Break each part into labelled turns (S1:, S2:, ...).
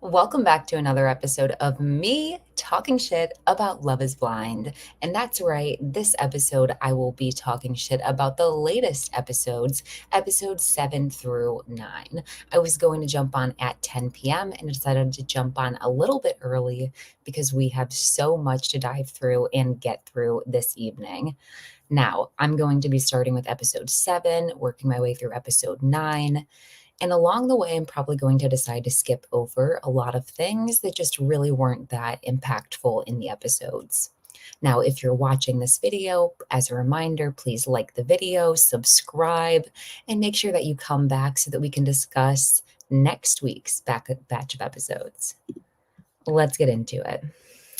S1: Welcome back to another episode of me talking shit about Love is Blind. And that's right, this episode I will be talking shit about the latest episodes, episodes 7 through 9. I was going to jump on at 10 p.m. and decided to jump on a little bit early because we have so much to dive through and get through this evening. Now, I'm going to be starting with episode 7, working my way through episode 9. And along the way, I'm probably going to decide to skip over a lot of things that just really weren't that impactful in the episodes. Now, if you're watching this video, as a reminder, please like the video, subscribe, and make sure that you come back so that we can discuss next week's batch of episodes. Let's get into it.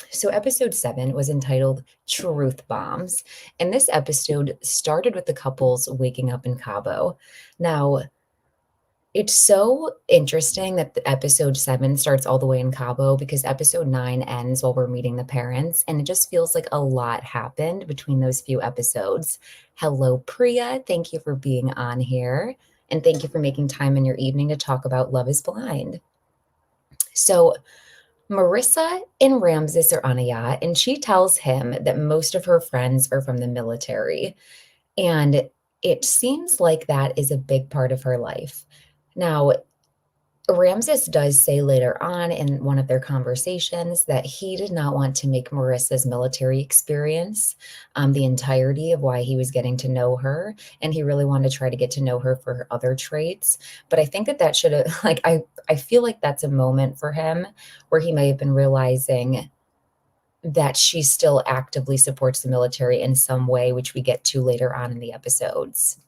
S1: So, episode 7 was entitled Truth Bombs, and this episode started with the couples waking up in Cabo. Now, it's so interesting that the episode 7 starts all the way in Cabo because episode 9 ends while we're meeting the parents, and it just feels like a lot happened between those few episodes. Hello, Priya. Thank you for being on here, and thank you for making time in your evening to talk about Love is Blind. So, Marissa and Ramses are on a yacht, and she tells him that most of her friends are from the military. And it seems like that is a big part of her life. Now, Ramses does say later on in one of their conversations that he did not want to make Marissa's military experience the entirety of why he was getting to know her. And he really wanted to try to get to know her for her other traits. But I think that that should have, I feel like that's a moment for him where he may have been realizing that she still actively supports the military in some way, which we get to later on in the episodes.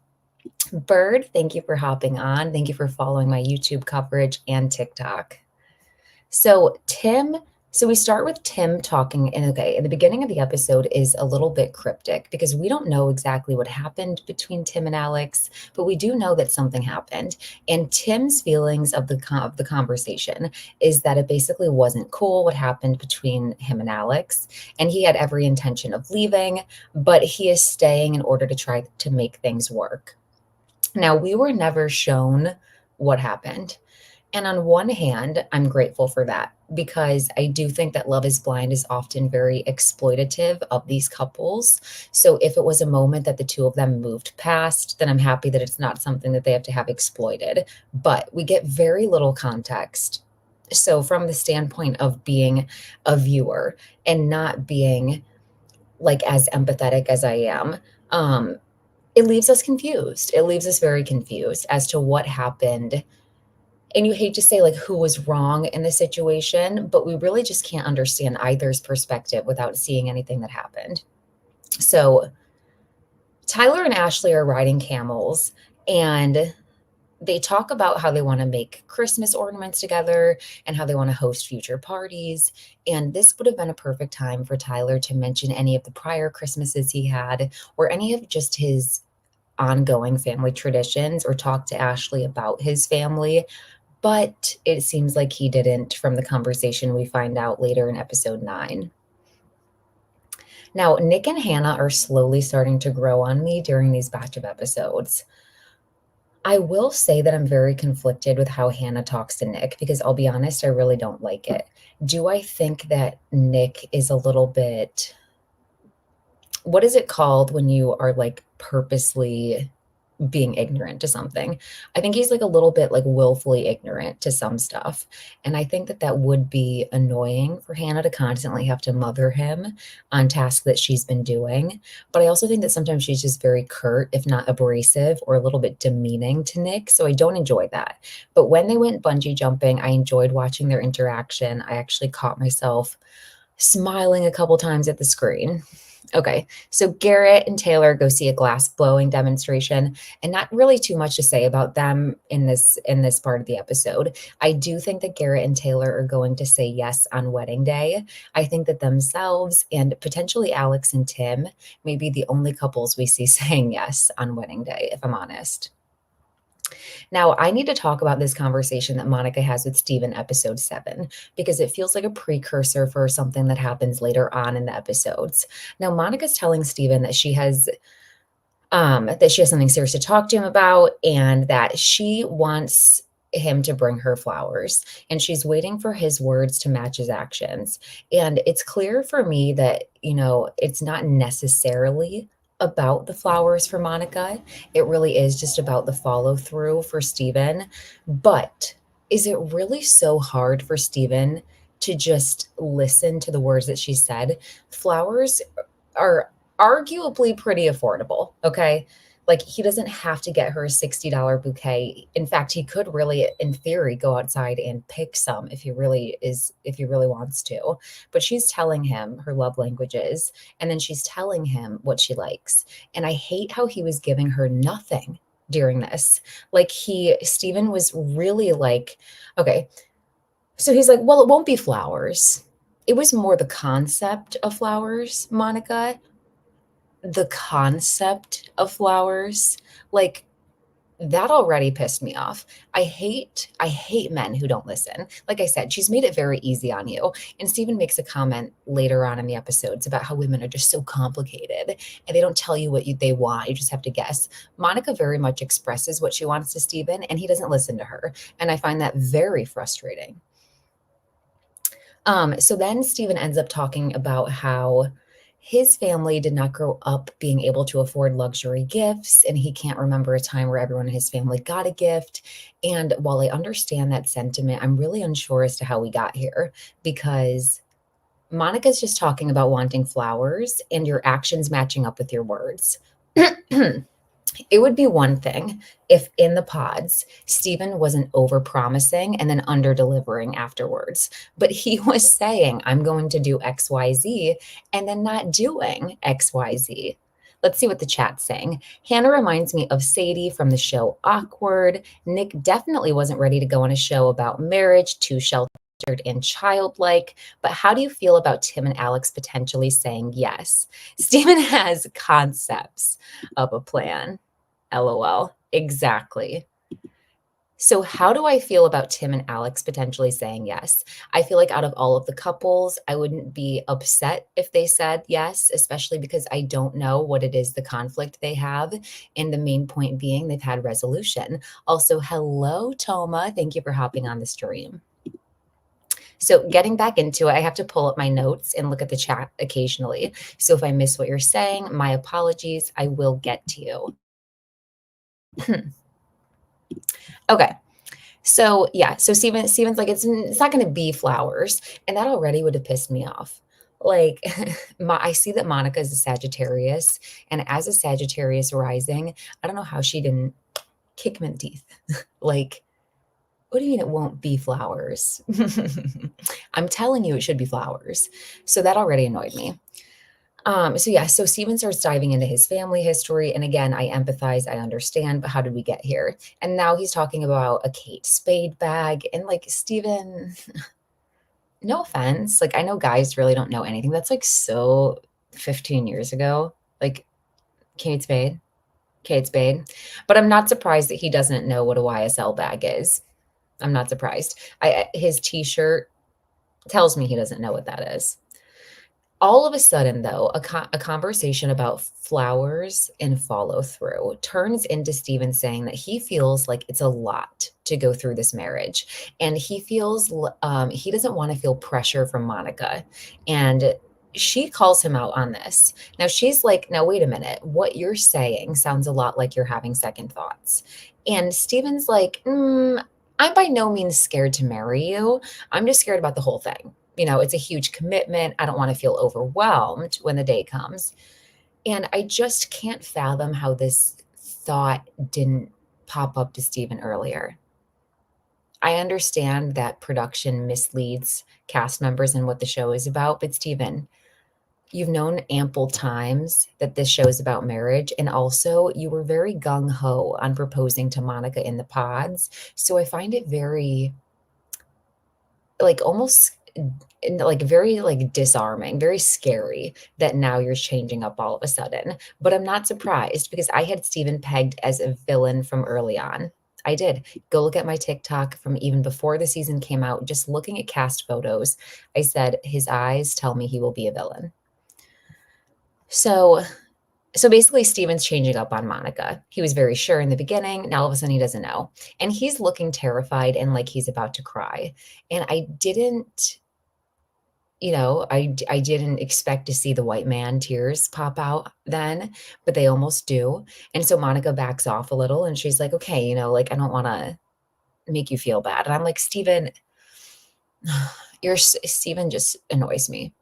S1: Bird, thank you for hopping on. Thank you for following my YouTube coverage and TikTok. So we start with Tim talking, and okay, in the beginning of the episode is a little bit cryptic because we don't know exactly what happened between Tim and Alex, but we do know that something happened. And Tim's feelings of the conversation is that it basically wasn't cool what happened between him and Alex, and he had every intention of leaving, but he is staying in order to try to make things work. Now, we were never shown what happened. And on one hand, I'm grateful for that because I do think that Love is Blind is often very exploitative of these couples. So if it was a moment that the two of them moved past, then I'm happy that it's not something that they have to have exploited. But we get very little context. So from the standpoint of being a viewer and not being like as empathetic as I am, it leaves us confused. It leaves us very confused as to what happened. And you hate to say like who was wrong in the situation, but we really just can't understand either's perspective without seeing anything that happened. So Tyler and Ashley are riding camels, and they talk about how they want to make Christmas ornaments together and how they want to host future parties. And this would have been a perfect time for Tyler to mention any of the prior Christmases he had or any of just his ongoing family traditions or talk to Ashley about his family. But it seems like he didn't from the conversation we find out later in episode 9. Now, Nick and Hannah are slowly starting to grow on me during these batch of episodes. I will say that I'm very conflicted with how Hannah talks to Nick because I'll be honest, I really don't like it. Do I think that Nick is a little bit, what is it called when you are like purposely being ignorant to something? I think he's like a little bit like willfully ignorant to some stuff. And I think that that would be annoying for Hannah to constantly have to mother him on tasks that she's been doing. But I also think that sometimes she's just very curt, if not abrasive, or a little bit demeaning to Nick. So I don't enjoy that. But when they went bungee jumping, I enjoyed watching their interaction. I actually caught myself smiling a couple times at the screen. Okay, so Garrett and Taylor go see a glass blowing demonstration, and not really too much to say about them in this part of the episode. I do think that Garrett and Taylor are going to say yes on wedding day. I think that themselves and potentially Alex and Tim may be the only couples we see saying yes on wedding day, if I'm honest. Now, I need to talk about this conversation that Monica has with Steve in episode 7 because it feels like a precursor for something that happens later on in the episodes. Now, Monica's telling Steven that she has something serious to talk to him about and that she wants him to bring her flowers, and she's waiting for his words to match his actions. And it's clear for me that, it's not necessarily about the flowers for Monica. It really is just about the follow through for Steven. But is it really so hard for Steven to just listen to the words that she said? Flowers are arguably pretty affordable, okay? Like, he doesn't have to get her a $60 bouquet. In fact, he could really, in theory, go outside and pick some if he really wants to. But she's telling him her love languages, and then she's telling him what she likes. And I hate how he was giving her nothing during this. Like, Steven was really like, okay, so he's like, well, it won't be flowers. It was more the concept of flowers, Monica. The concept of flowers, like, that already pissed me off. I hate men who don't listen. Like I said, she's made it very easy on you. And Steven makes a comment later on in the episodes about how women are just so complicated and they don't tell you what they want. You just have to guess. Monica very much expresses what she wants to Steven, and he doesn't listen to her. And I find that very frustrating. So then Steven ends up talking about how his family did not grow up being able to afford luxury gifts, and he can't remember a time where everyone in his family got a gift. And while I understand that sentiment, I'm really unsure as to how we got here, because Monica's just talking about wanting flowers and your actions matching up with your words. It would be one thing if in the pods, Steven wasn't over promising and then under delivering afterwards. But he was saying, I'm going to do XYZ and then not doing XYZ. Let's see what the chat's saying. Hannah reminds me of Sadie from the show Awkward. Nick definitely wasn't ready to go on a show about marriage, too sheltered and childlike. But how do you feel about Tim and Alex potentially saying yes? Steven has concepts of a plan. LOL. Exactly. So how do I feel about Tim and Alex potentially saying yes? I feel like out of all of the couples, I wouldn't be upset if they said yes, especially because I don't know what it is, the conflict they have. And the main point being they've had resolution. Also, hello, Toma. Thank you for hopping on the stream. So getting back into it, I have to pull up my notes and look at the chat occasionally. So if I miss what you're saying, my apologies. I will get to you. Okay. So yeah, so Steven's like, it's not going to be flowers, and that already would have pissed me off. Like, I see that Monica is a Sagittarius, and as a Sagittarius rising, I don't know how she didn't kick him in the teeth. Like, what do you mean it won't be flowers? I'm telling you, it should be flowers. So that already annoyed me. So Steven starts diving into his family history. And again, I empathize, I understand, but how did we get here? And now he's talking about a Kate Spade bag. And like, Steven, no offense. Like, I know guys really don't know anything. That's like so 15 years ago. Like, Kate Spade. But I'm not surprised that he doesn't know what a YSL bag is. I'm not surprised. His t-shirt tells me he doesn't know what that is. All of a sudden, though, a conversation about flowers and follow through turns into Steven saying that he feels like it's a lot to go through this marriage. And he feels he doesn't want to feel pressure from Monica. And she calls him out on this. Now she's like, now, wait a minute. What you're saying sounds a lot like you're having second thoughts. And Steven's like, I'm by no means scared to marry you. I'm just scared about the whole thing. It's a huge commitment. I don't want to feel overwhelmed when the day comes. And I just can't fathom how this thought didn't pop up to Steven earlier. I understand that production misleads cast members and what the show is about, but Steven, you've known ample times that this show is about marriage. And also, you were very gung-ho on proposing to Monica in the pods. So I find it very, like, almost like very like disarming, very scary that now you're changing up all of a sudden. But I'm not surprised because I had Steven pegged as a villain from early on. I did. Go look at my TikTok from even before the season came out, just looking at cast photos. I said, his eyes tell me he will be a villain. So So basically, Steven's changing up on Monica. He was very sure in the beginning. Now all of a sudden he doesn't know. And he's looking terrified and like he's about to cry. And I didn't, I didn't expect to see the white man tears pop out then, but they almost do. And so Monica backs off a little and she's like, okay, like I don't want to make you feel bad. And I'm like, Steven, Steven just annoys me.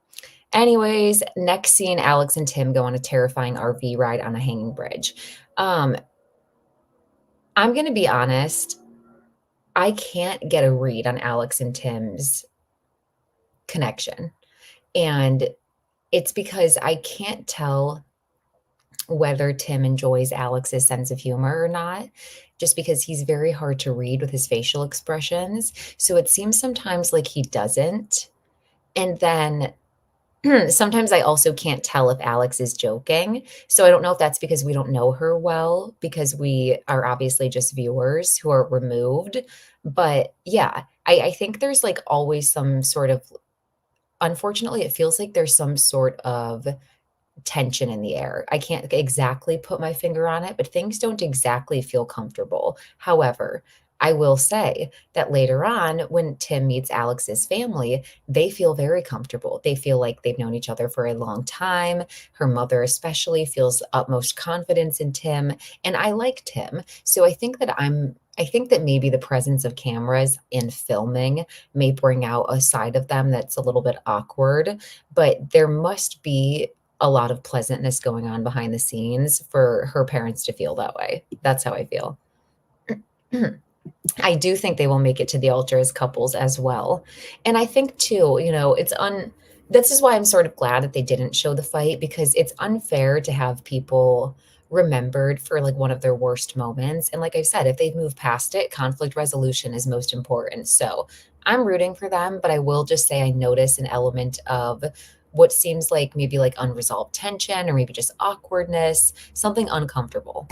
S1: Anyways, next scene, Alex and Tim go on a terrifying RV ride on a hanging bridge. Um, I'm gonna be honest, I can't get a read on Alex and Tim's connection. And it's because I can't tell whether Tim enjoys Alex's sense of humor or not, just because he's very hard to read with his facial expressions. So it seems sometimes like he doesn't. And then sometimes I also can't tell if Alex is joking. So I don't know if that's because we don't know her well, because we are obviously just viewers who are removed. But yeah, I think there's like always some sort of, unfortunately, it feels like there's some sort of tension in the air. I can't exactly put my finger on it, but things don't exactly feel comfortable. However, I will say that later on, when Tim meets Alex's family, they feel very comfortable. They feel like they've known each other for a long time. Her mother, especially, feels utmost confidence in Tim. And I like Tim. So I think that maybe the presence of cameras in filming may bring out a side of them that's a little bit awkward, but there must be a lot of pleasantness going on behind the scenes for her parents to feel that way. That's how I feel. I do think they will make it to the altar as couples as well. And I think too, this is why I'm sort of glad that they didn't show the fight, because it's unfair to have people remembered for like one of their worst moments. And like I said, if they've moved past it, conflict resolution is most important. So I'm rooting for them, but I will just say I notice an element of what seems like maybe like unresolved tension or maybe just awkwardness, something uncomfortable.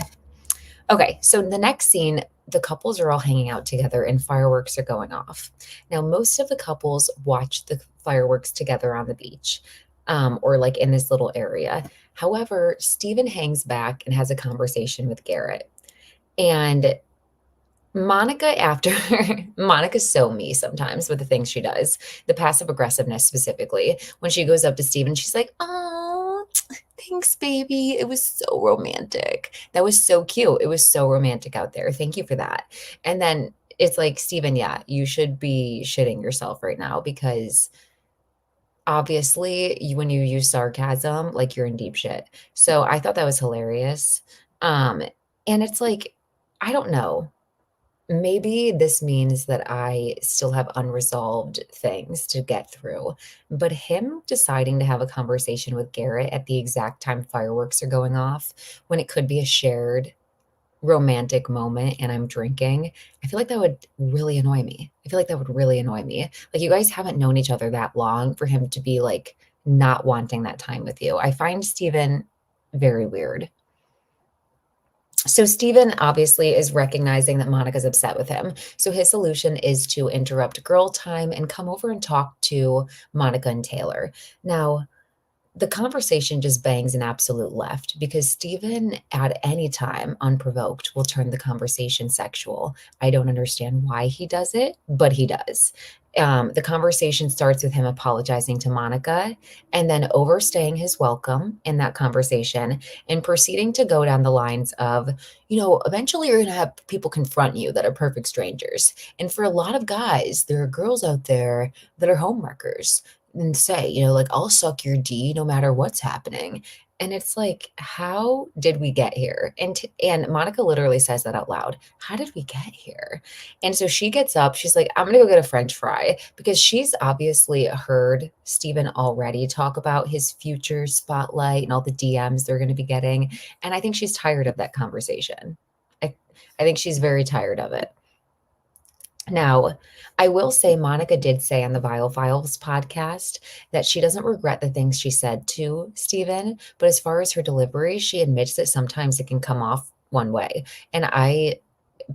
S1: Okay, so in the next scene, the couples are all hanging out together and fireworks are going off. Now, most of the couples watch the fireworks together on the beach, or like in this little area. However, Stephen hangs back and has a conversation with Garrett. And Monica, after Monica's so me sometimes with the things she does, the passive aggressiveness specifically, when she goes up to Steven, she's like, oh, thanks, baby. It was so romantic. That was so cute. It was so romantic out there. Thank you for that. And then it's like, Steven, yeah, you should be shitting yourself right now because obviously when you use sarcasm, like you're in deep shit. So I thought that was hilarious. Um, and it's like, I don't know. Maybe this means that I still have unresolved things to get through, but him deciding to have a conversation with Garrett at the exact time fireworks are going off, when it could be a shared romantic moment and I'm drinking, I feel like that would really annoy me. I feel like that would really annoy me. Like, you guys haven't known each other that long for him to be like not wanting that time with you. I find Steven very weird. So Steven obviously is recognizing that Monica's upset with him. So his solution is to interrupt girl time and come over and talk to Monica and Taylor. Now, the conversation just bangs an absolute left because Steven, at any time, unprovoked, will turn the conversation sexual. I don't understand why he does it, but he does. The conversation starts with him apologizing to Monica and then overstaying his welcome in that conversation and proceeding to go down the lines of, eventually you're going to have people confront you that are perfect strangers. And for a lot of guys, there are girls out there that are homewreckers and say, like, I'll suck your D no matter what's happening. And it's like, how did we get here? And Monica literally says that out loud. How did we get here? And so she gets up. She's like, I'm gonna go get a French fry because she's obviously heard Steven already talk about his future spotlight and all the DMs they're gonna be getting. And I think she's tired of that conversation. I, I think she's very tired of it. Now, I will say Monica did say on the Vile Files podcast that she doesn't regret the things she said to Steven, but as far as her delivery, she admits that sometimes it can come off one way. And I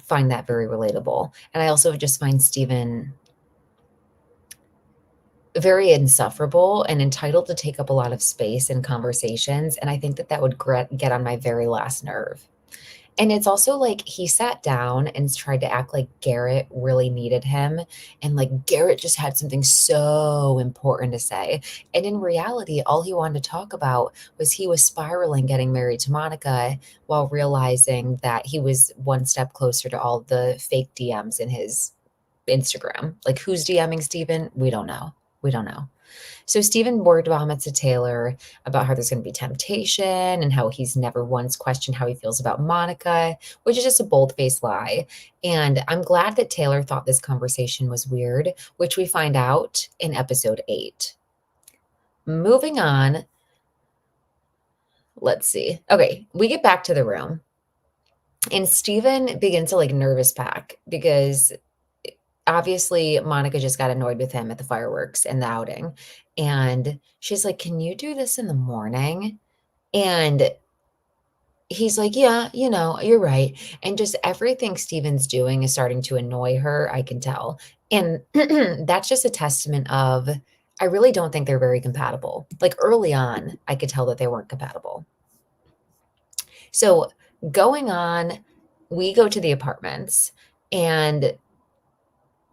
S1: find that very relatable. And I also just find Steven very insufferable and entitled to take up a lot of space in conversations, and I think that that would get on my very last nerve. And it's also like he sat down and tried to act like Garrett really needed him, and, like, Garrett just had something so important to say, and in reality, all he wanted to talk about was he was spiraling getting married to Monica while realizing that he was one step closer to all the fake DMs in his Instagram. Like, who's DMing Steven? We don't know. We don't know. So Stephen word vomits to Taylor about how there's going to be temptation and how he's never once questioned how he feels about Monica, which is just a bold-faced lie. And I'm glad that Taylor thought this conversation was weird, which we find out in episode 8. Moving on, let's see. Okay, we get back to the room. And Stephen begins to like nervous pack because obviously Monica just got annoyed with him at the fireworks and the outing. And she's like, "Can you do this in the morning?" And he's like, "Yeah, you're right." And just everything Steven's doing is starting to annoy her, I can tell. And that's just a testament of I really don't think they're very compatible. Like early on, I could tell that they weren't compatible. So going on, we go to the apartments and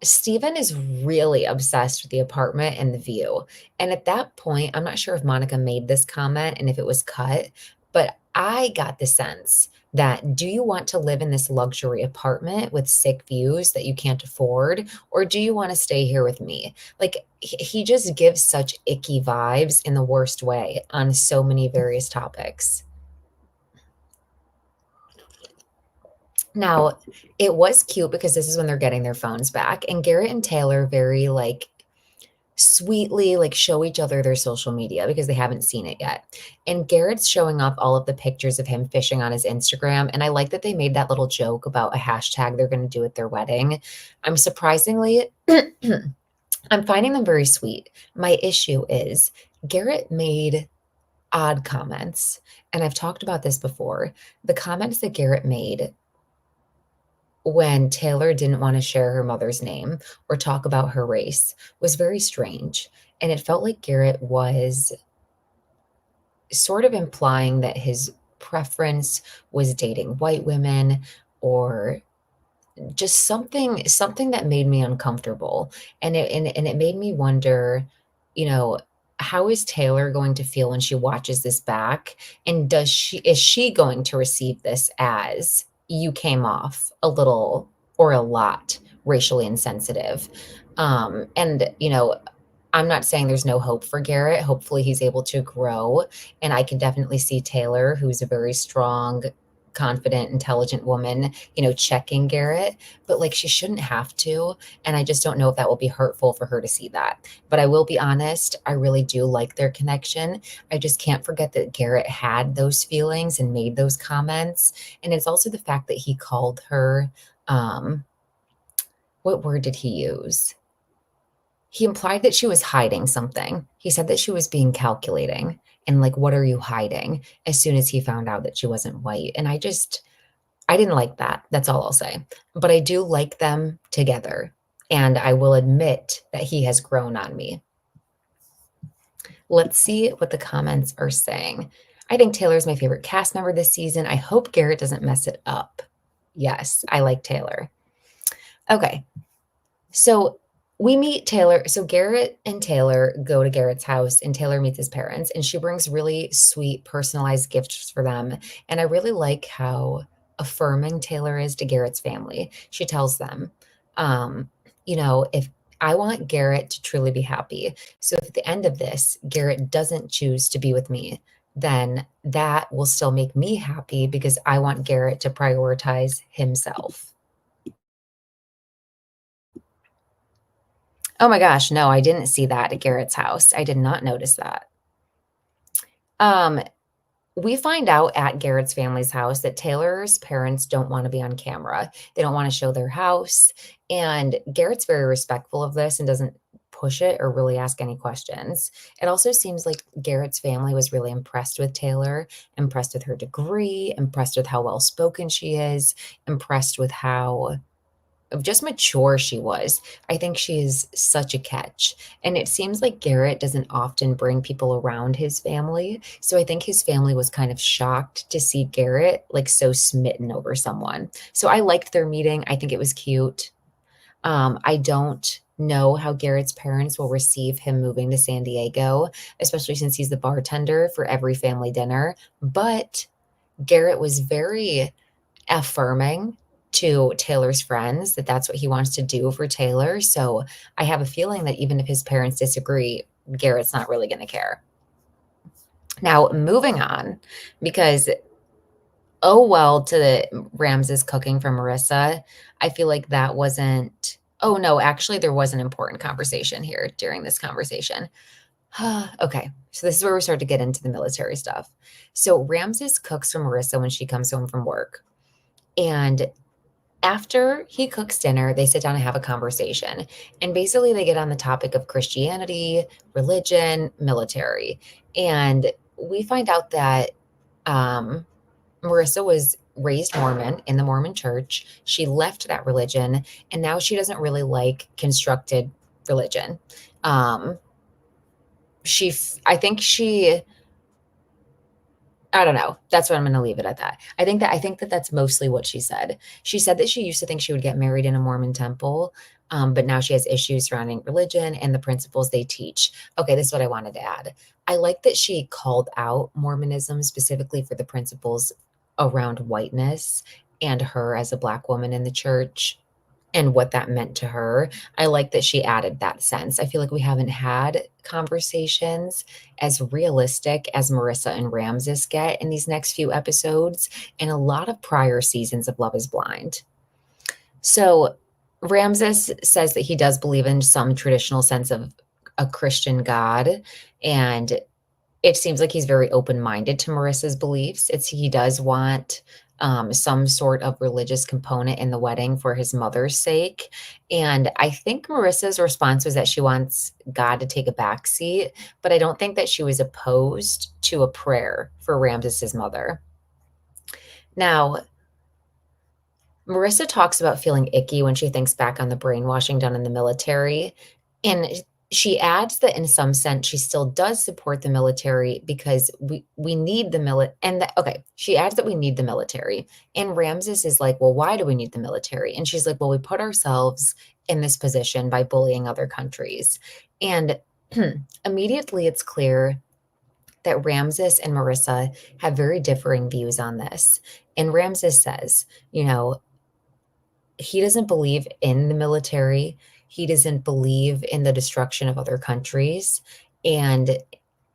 S1: Steven is really obsessed with the apartment and the view. And at that point, I'm not sure if Monica made this comment and if it was cut, but I got the sense that do you want to live in this luxury apartment with sick views that you can't afford, or do you want to stay here with me? Like, he just gives such icky vibes in the worst way on so many various topics. Now, it was cute because this is when they're getting their phones back, and Garrett and Taylor very, like, sweetly, like, show each other their social media because they haven't seen it yet, and Garrett's showing off all of the pictures of him fishing on his Instagram, and I like that they made that little joke about a hashtag they're gonna do at their wedding. I'm surprisingly I'm finding them very sweet. My issue is Garrett made odd comments, and I've talked about this before. The comments that Garrett made when Taylor didn't want to share her mother's name or talk about her race was very strange. And it felt like Garrett was sort of implying that his preference was dating white women or just something that made me uncomfortable. And it made me wonder, you know, how is Taylor going to feel when she watches this back? And is she going to receive this as you came off a little or a lot racially insensitive? And I'm not saying there's no hope for Garrett. Hopefully he's able to grow. And I can definitely see Taylor, who's a very strong, confident, intelligent woman, checking Garrett, but like she shouldn't have to. And I just don't know if that will be hurtful for her to see that. But I will be honest, I really do like their connection. I just can't forget that Garrett had those feelings and made those comments. And it's also the fact that he called her, what word did he use? He implied that she was hiding something. He said that she was being calculating and like, "What are you hiding?" as soon as he found out that she wasn't white. And I didn't like that. That's all I'll say. But I do like them together. And I will admit that he has grown on me. Let's see what the comments are saying. I think Taylor's my favorite cast member this season. I hope Garrett doesn't mess it up. Yes, I like Taylor. Okay. So we meet Taylor. So Garrett and Taylor go to Garrett's house, and Taylor meets his parents, and she brings really sweet, personalized gifts for them. And I really like how affirming Taylor is to Garrett's family. She tells them, if I want Garrett to truly be happy. So if at the end of this, Garrett doesn't choose to be with me, then that will still make me happy because I want Garrett to prioritize himself. Oh my gosh, no, I didn't see that at Garrett's house. I did not notice that. Um, we find out at Garrett's family's house that Taylor's parents don't want to be on camera. They don't want to show their house. And Garrett's very respectful of this and doesn't push it or really ask any questions. It also seems like Garrett's family was really impressed with Taylor, impressed with her degree, impressed with how well spoken she is, impressed with how just mature she was. I think she is such a catch. And it seems like Garrett doesn't often bring people around his family. So I think his family was kind of shocked to see Garrett like so smitten over someone. So I liked their meeting. I think it was cute. I don't know how Garrett's parents will receive him moving to San Diego, especially since he's the bartender for every family dinner. But Garrett was very affirming to Taylor's friends that that's what he wants to do for Taylor. So I have a feeling that even if his parents disagree, Garrett's not really going to care. Now, moving on, because oh well to the Rams's cooking for Marissa, I feel like that wasn't. Oh no, actually, there was an important conversation here during this conversation. Okay, so this is where we start to get into the military stuff. So Ramses cooks for Marissa when she comes home from work. And after he cooks dinner, they sit down and have a conversation. And basically, they get on the topic of Christianity, religion, military. And we find out that um, Marissa was raised Mormon in the Mormon church. She left that religion, and now she doesn't really like constructed religion. Um, I think she I don't know. That's what I'm gonna leave it at that. I think that that's mostly what she said. She said that she used to think she would get married in a Mormon temple, but now she has issues surrounding religion and the principles they teach. Okay, this is what I wanted to add. I like that she called out Mormonism specifically for the principles around whiteness and her as a Black woman in the church and what that meant to her. I like that she added that sense. I feel like we haven't had conversations as realistic as Marissa and Ramses get in these next few episodes and a lot of prior seasons of Love is Blind. So Ramses says that he does believe in some traditional sense of a Christian God, and it seems like he's very open-minded to Marissa's beliefs. He does want some sort of religious component in the wedding for his mother's sake. And I think Marissa's response was that she wants God to take a back seat, but I don't think that she was opposed to a prayer for Ramses's mother. Now, Marissa talks about feeling icky when she thinks back on the brainwashing done in the military. And she adds that in some sense she still does support the military because we need the military. Okay, she adds that we need the military. And Ramses is like, well, why do we need the military? And she's like, well, we put ourselves in this position by bullying other countries. And immediately it's clear that Ramses and Marissa have very differing views on this. And Ramses says, he doesn't believe in the military. He doesn't believe in the destruction of other countries. And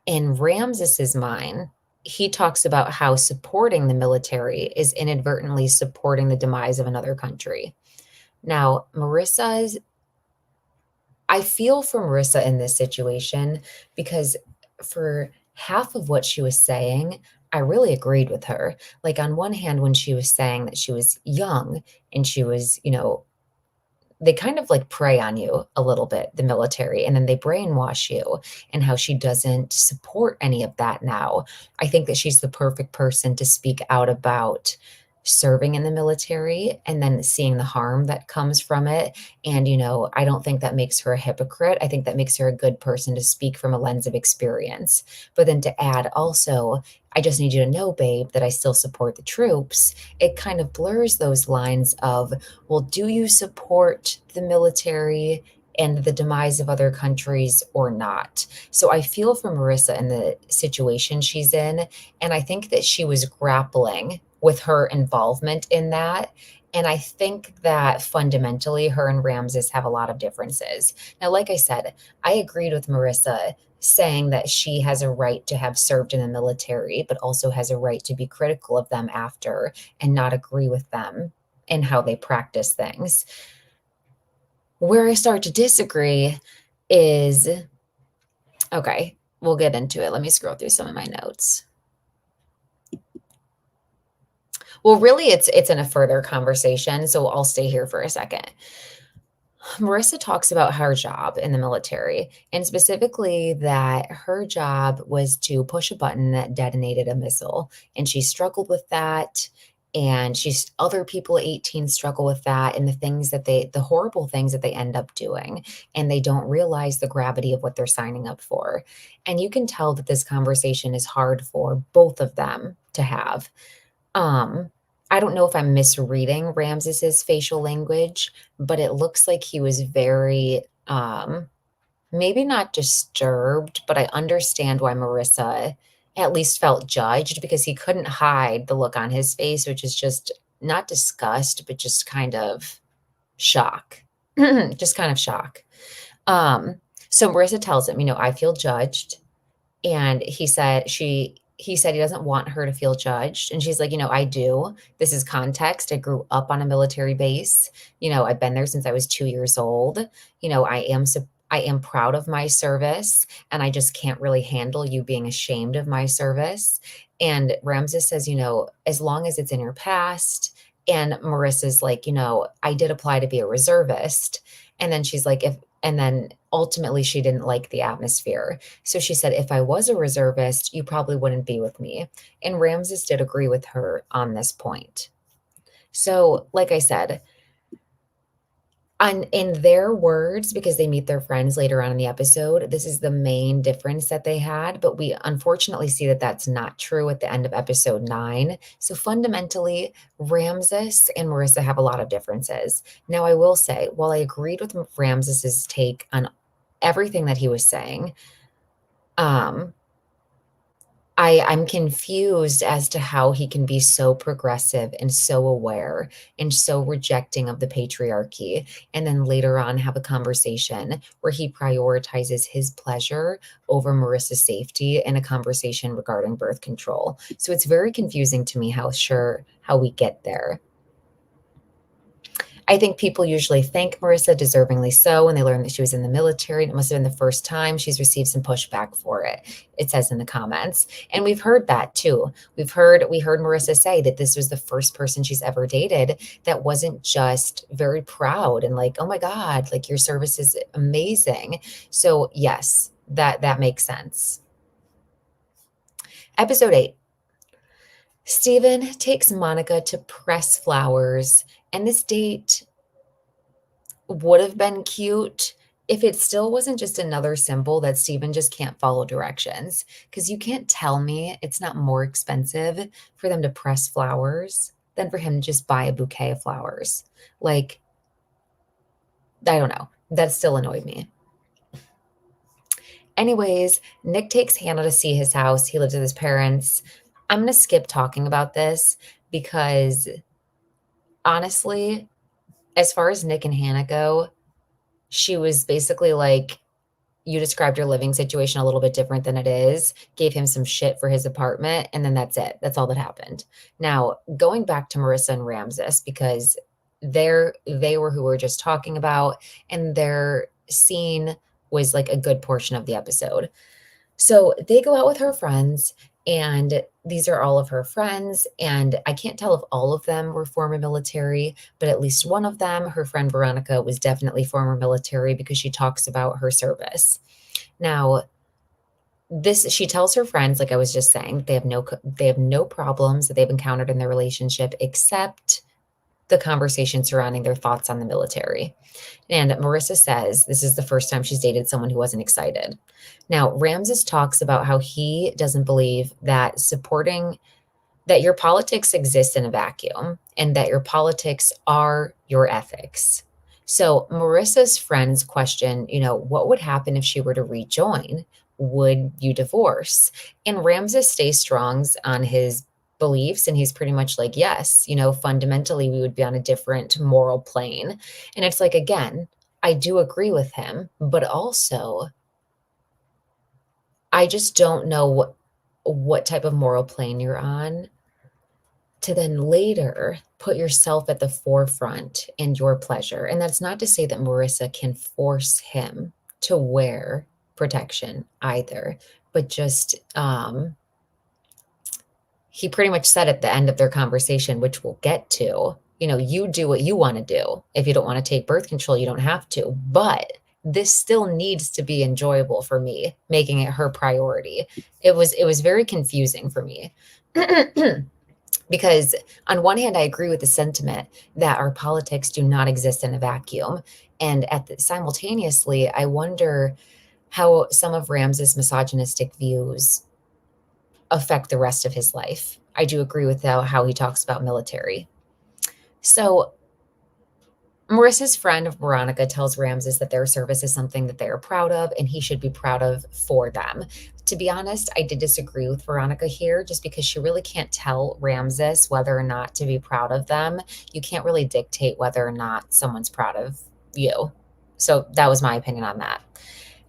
S1: in Ramses's mind, he talks about how supporting the military is inadvertently supporting the demise of another country. Now, I feel for Marissa in this situation because for half of what she was saying, I really agreed with her. Like, on one hand, when she was saying that she was young and she was, they kind of like prey on you a little bit, the military, and then they brainwash you, and how she doesn't support any of that now. I think that she's the perfect person to speak out about serving in the military and then seeing the harm that comes from it. And, I don't think that makes her a hypocrite. I think that makes her a good person to speak from a lens of experience. But then to add also, I just need you to know, babe, that I still support the troops. It kind of blurs those lines of, well, do you support the military and the demise of other countries or not? So I feel for Marissa in the situation she's in. And I think that she was grappling with her involvement in that. And I think that fundamentally, her and Ramses have a lot of differences. Now, like I said, I agreed with Marissa saying that she has a right to have served in the military, but also has a right to be critical of them after and not agree with them in how they practice things. Where I start to disagree is, okay, we'll get into it. Let me scroll through some of my notes. Well, really, it's in a further conversation, so I'll stay here for a second. Marissa talks about her job in the military, and specifically that her job was to push a button that detonated a missile, and she struggled with that. And she's other people at 18 struggle with that and the horrible things that they end up doing, and they don't realize the gravity of what they're signing up for. And you can tell that this conversation is hard for both of them to have. Um, I don't know if I'm misreading Ramses's facial language, but it looks like he was very, maybe not disturbed, but I understand why Marissa at least felt judged because he couldn't hide the look on his face, which is just not disgust, but just kind of shock. Just kind of shock. Um, so Marissa tells him, I feel judged. And he said he doesn't want her to feel judged. And she's like, I do. This is context. I grew up on a military base. I've been there since I was 2 years old. I am proud of my service, and I just can't really handle you being ashamed of my service. And Ramses says, as long as it's in your past. And Marissa's like, I did apply to be a reservist. And then she's like, and then ultimately she didn't like the atmosphere. So she said, if I was a reservist, you probably wouldn't be with me. And Ramses did agree with her on this point. So, like I said, in their words, because they meet their friends later on in the episode, this is the main difference that they had. But we unfortunately see that that's not true at the end of episode 9. So fundamentally, Ramses and Marissa have a lot of differences. Now, I will say, while I agreed with Ramses's take on everything that he was saying, um, I'm confused as to how he can be so progressive and so aware and so rejecting of the patriarchy, and then later on have a conversation where he prioritizes his pleasure over Marissa's safety in a conversation regarding birth control. So it's very confusing to me how we get there. I think people usually thank Marissa, deservingly so, when they learn that she was in the military. And it must have been the first time she's received some pushback for it, it says in the comments. And we've heard that too. We heard Marissa say that this was the first person she's ever dated that wasn't just very proud and like, oh my God, like your service is amazing. So yes, that makes sense. Episode 8. Stephen takes Monica to press flowers, and this date would have been cute if it still wasn't just another symbol that Stephen just can't follow directions. Because you can't tell me it's not more expensive for them to press flowers than for him to just buy a bouquet of flowers. Like, I don't know. That still annoyed me. Anyways, Nick takes Hannah to see his house. He lives with his parents. I'm going to skip talking about this because honestly, as far as Nick and Hannah go, she was basically like, you described your living situation a little bit different than it is, gave him some shit for his apartment, and then that's it. That's all that happened. Now, going back to Marissa and Ramses, because they were who we were just talking about, and their scene was like a good portion of the episode. So they go out with her friends, and these are all of her friends. And I can't tell if all of them were former military, but at least one of them, her friend Veronica, was definitely former military because she talks about her service. Now, she tells her friends, like I was just saying, they have no problems that they've encountered in their relationship except the conversation surrounding their thoughts on the military. And Marissa says this is the first time she's dated someone who wasn't excited. Now, Ramses talks about how he doesn't believe that your politics exist in a vacuum and that your politics are your ethics. So Marissa's friends question, what would happen if she were to rejoin? Would you divorce? And Ramses stays strong on his beliefs, and he's pretty much like, yes, fundamentally we would be on a different moral plane. And it's like, again, I do agree with him, but also I just don't know what type of moral plane you're on to then later put yourself at the forefront and your pleasure. And that's not to say that Marissa can force him to wear protection either, but just he pretty much said at the end of their conversation, which we'll get to, you do what you want to do. If you don't want to take birth control, you don't have to. But this still needs to be enjoyable for me, making it her priority. It was very confusing for me. Because on one hand, I agree with the sentiment that our politics do not exist in a vacuum. And simultaneously, I wonder how some of Rams's misogynistic views affect the rest of his life. I do agree with how he talks about military. So Marissa's friend Veronica tells Ramses that their service is something that they are proud of and he should be proud of for them. To be honest, I did disagree with Veronica here just because she really can't tell Ramses whether or not to be proud of them. You can't really dictate whether or not someone's proud of you. So that was my opinion on that.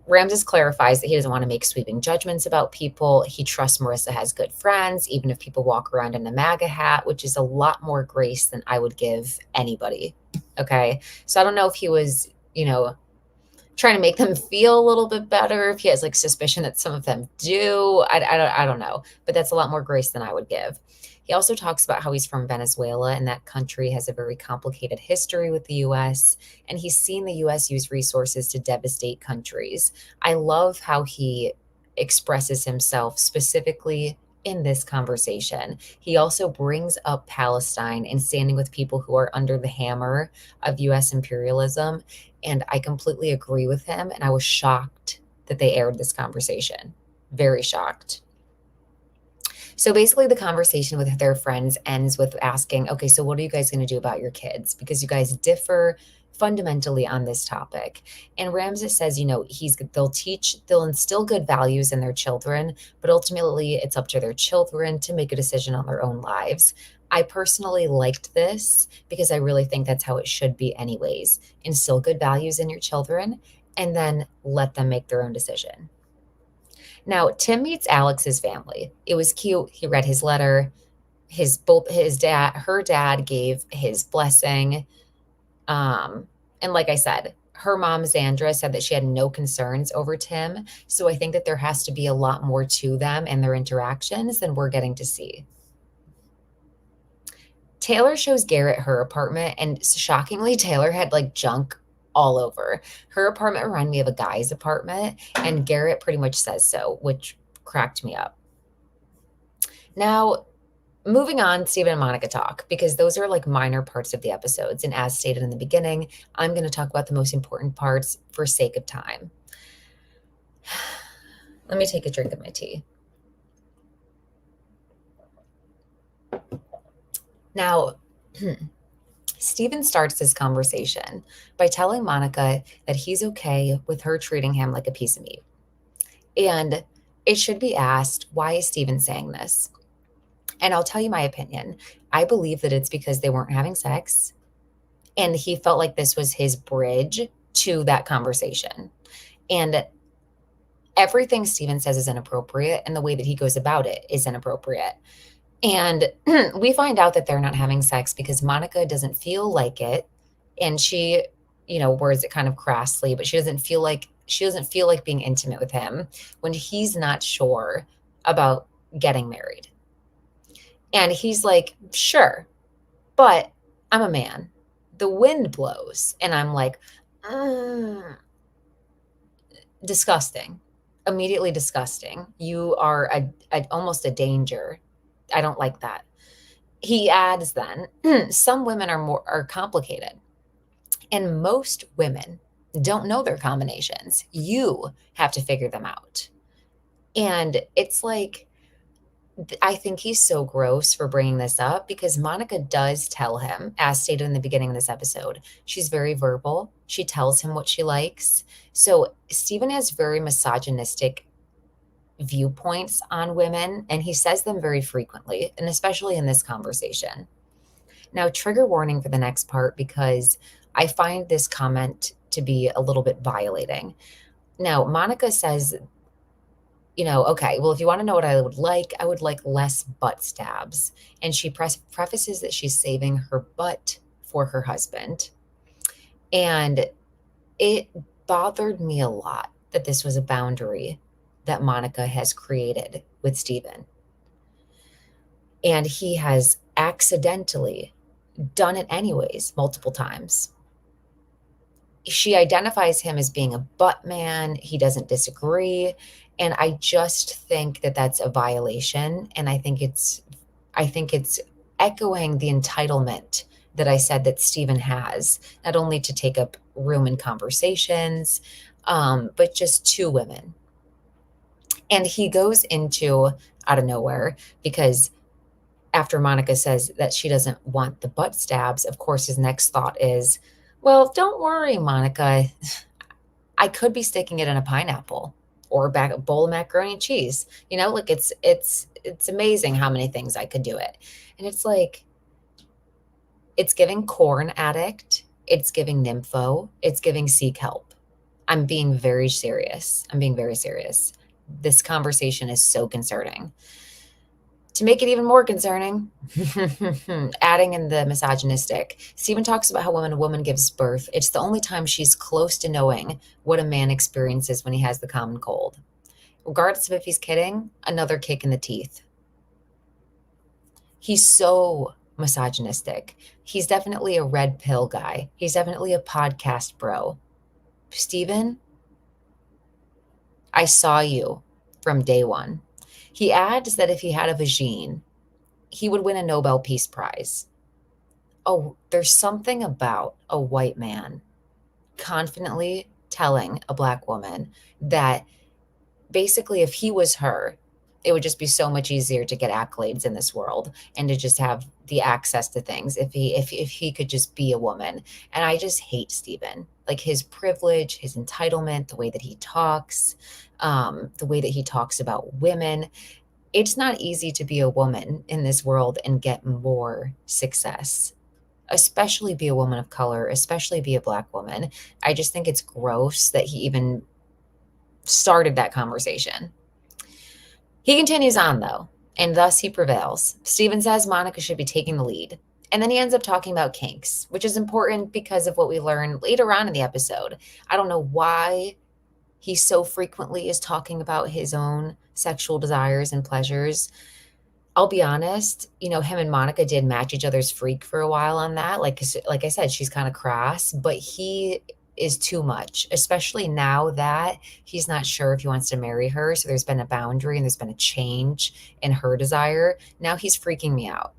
S1: Ramses clarifies that he doesn't want to make sweeping judgments about people. He trusts Marissa has good friends, even if people walk around in a MAGA hat, which is a lot more grace than I would give anybody. Okay. So I don't know if he was, trying to make them feel a little bit better, if he has like suspicion that some of them do. I don't know, but that's a lot more grace than I would give. He also talks about how he's from Venezuela and that country has a very complicated history with the US, and he's seen the US use resources to devastate countries. I love how he expresses himself specifically in this conversation. He also brings up Palestine and standing with people who are under the hammer of US imperialism. And I completely agree with him. And I was shocked that they aired this conversation. Very shocked. So basically, the conversation with their friends ends with asking, okay, so what are you guys going to do about your kids? Because you guys differ fundamentally on this topic. And Ramses says, they'll instill good values in their children, but ultimately it's up to their children to make a decision on their own lives. I personally liked this because I really think that's how it should be anyways. Instill good values in your children and then let them make their own decision. Now, Tim meets Alex's family. It was cute. He read his letter. Her dad gave his blessing. And like I said, her mom, Zandra, said that she had no concerns over Tim. So I think that there has to be a lot more to them and their interactions than we're getting to see. Taylor shows Garrett her apartment, and shockingly, Taylor had like junk all over. Her apartment reminded me of a guy's apartment, and Garrett pretty much says so, which cracked me up. Now, moving on, Stephen and Monica talk because those are like minor parts of the episodes. And as stated in the beginning, I'm going to talk about the most important parts for sake of time. Let me take a drink of my tea. Now, Stephen starts this conversation by telling Monica that he's okay with her treating him like a piece of meat. And it should be asked, why is Stephen saying this? And I'll tell you my opinion. I believe that it's because they weren't having sex. And he felt like this was his bridge to that conversation. And everything Stephen says is inappropriate, and the way that he goes about it is inappropriate. And we find out that they're not having sex because Monica doesn't feel like it. And she, words it kind of crassly, but she doesn't feel like being intimate with him when he's not sure about getting married. And he's like, sure, but I'm a man. The wind blows. And I'm like, disgusting, immediately disgusting. You are almost a danger. I don't like that. He adds then, some women are complicated. And most women don't know their combinations. You have to figure them out. And it's like, I think he's so gross for bringing this up because Monica does tell him, as stated in the beginning of this episode, she's very verbal. She tells him what she likes. So Stephen has very misogynistic viewpoints on women, and he says them very frequently, and especially in this conversation. Now, trigger warning for the next part because I find this comment to be a little bit violating. Now, Monica says, okay, well, if you want to know what I would like less butt stabs. And she prefaces that she's saving her butt for her husband. And it bothered me a lot that this was a boundary that Monica has created with Stephen. And he has accidentally done it anyways, multiple times. She identifies him as being a butt man. He doesn't disagree. And I just think that that's a violation. And I think it's echoing the entitlement that I said that Stephen has, not only to take up room in conversations, but just to women. And he goes into, out of nowhere, because after Monica says that she doesn't want the butt stabs, of course, his next thought is, well, don't worry, Monica. I could be sticking it in a pineapple or a bowl of macaroni and cheese. Like it's amazing how many things I could do it. And it's like, it's giving corn addict, it's giving nympho, it's giving seek help. I'm being very serious. I'm being very serious. This conversation is so concerning. To make it even more concerning, adding in the misogynistic, Stephen talks about how when a woman gives birth, it's the only time she's close to knowing what a man experiences when he has the common cold. Regardless of if he's kidding, another kick in the teeth. He's so misogynistic. He's definitely a red pill guy. He's definitely a podcast bro. Stephen, I saw you from day one. He adds that if he had a vagine, he would win a Nobel Peace Prize. Oh, there's something about a white man confidently telling a black woman that basically if he was her, it would just be so much easier to get accolades in this world and to just have the access to things if he could just be a woman. And I just hate Stephen. Like his privilege, his entitlement, the way that he talks, the way that he talks about women. It's not easy to be a woman in this world and get more success, especially be a woman of color, especially be a black woman. I just think it's gross that he even started that conversation. He continues on, though, and thus he prevails. Stephen says Monica should be taking the lead. And then he ends up talking about kinks, which is important because of what we learn later on in the episode. I don't know why he so frequently is talking about his own sexual desires and pleasures. I'll be honest, him and Monica did match each other's freak for a while on that. Like I said, she's kind of crass, but he is too much, especially now that he's not sure if he wants to marry her. So there's been a boundary and there's been a change in her desire. Now he's freaking me out.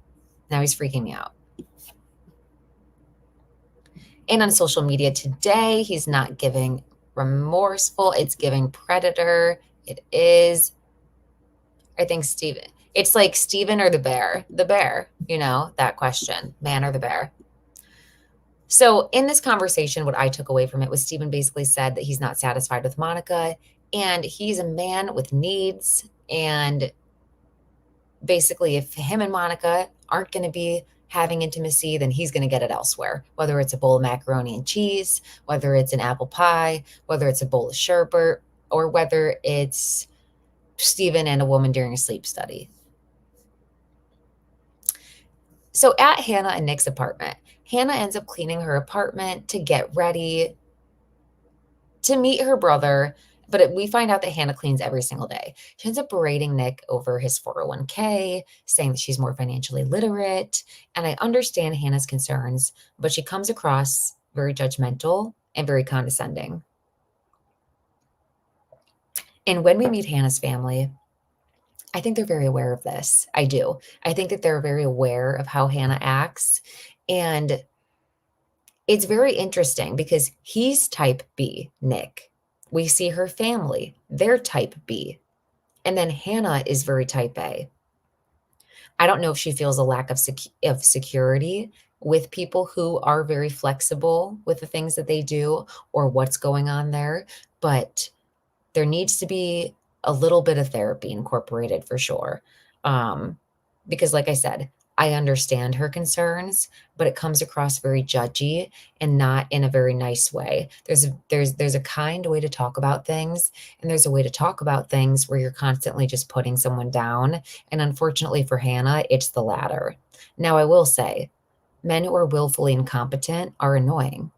S1: And on social media today, he's not giving remorseful. It's giving predator. It is, I think, Stephen. It's like Stephen or the bear. The bear, that question, man or the bear. So in this conversation, what I took away from it was Stephen basically said that he's not satisfied with Monica and he's a man with needs. And basically, if him and Monica aren't going to be having intimacy, then he's going to get it elsewhere, whether it's a bowl of macaroni and cheese, whether it's an apple pie, whether it's a bowl of sherbet, or whether it's Stephen and a woman during a sleep study. So at Hannah and Nick's apartment, Hannah ends up cleaning her apartment to get ready to meet her brother. But we find out that Hannah cleans every single day. She ends up berating Nick over his 401k, saying that she's more financially literate. And I understand Hannah's concerns, but she comes across very judgmental and very condescending. And when we meet Hannah's family, I think they're very aware of this. I do. I think that they're very aware of how Hannah acts. And it's very interesting because he's type B, Nick. We see her family, they're type B. And then Hannah is very type A. I don't know if she feels a lack of security with people who are very flexible with the things that they do or what's going on there, but there needs to be a little bit of therapy incorporated for sure. Because like I said, I understand her concerns, but it comes across very judgy and not in a very nice way. There's a kind way to talk about things, and there's a way to talk about things where you're constantly just putting someone down. And unfortunately for Hannah, it's the latter. Now, I will say, men who are willfully incompetent are annoying.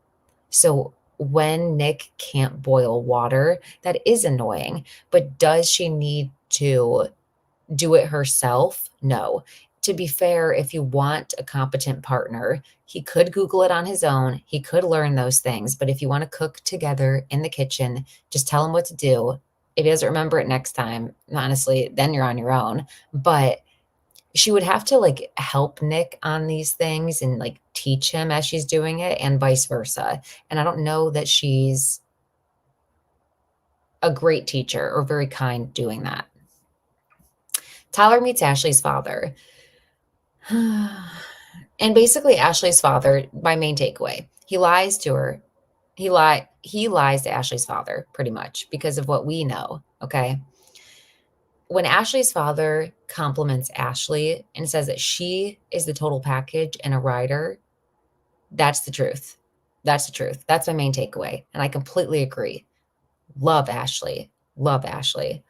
S1: So when Nick can't boil water, that is annoying. But does she need to do it herself? No. To be fair, if you want a competent partner, he could Google it on his own. He could learn those things. But if you want to cook together in the kitchen, just tell him what to do. If he doesn't remember it next time, honestly, then you're on your own. But She would have to, like, help Nick on these things and, like, teach him as she's doing it and vice versa, and I don't know that she's a great teacher or very kind doing that. Tyler meets Ashley's father. And basically Ashley's father, my main takeaway, he lies to her. He lies to Ashley's father pretty much because of what we know, okay? When Ashley's father compliments Ashley and says that she is the total package and a rider, that's the truth. That's the truth. That's my main takeaway. And I completely agree. Love Ashley. Love Ashley.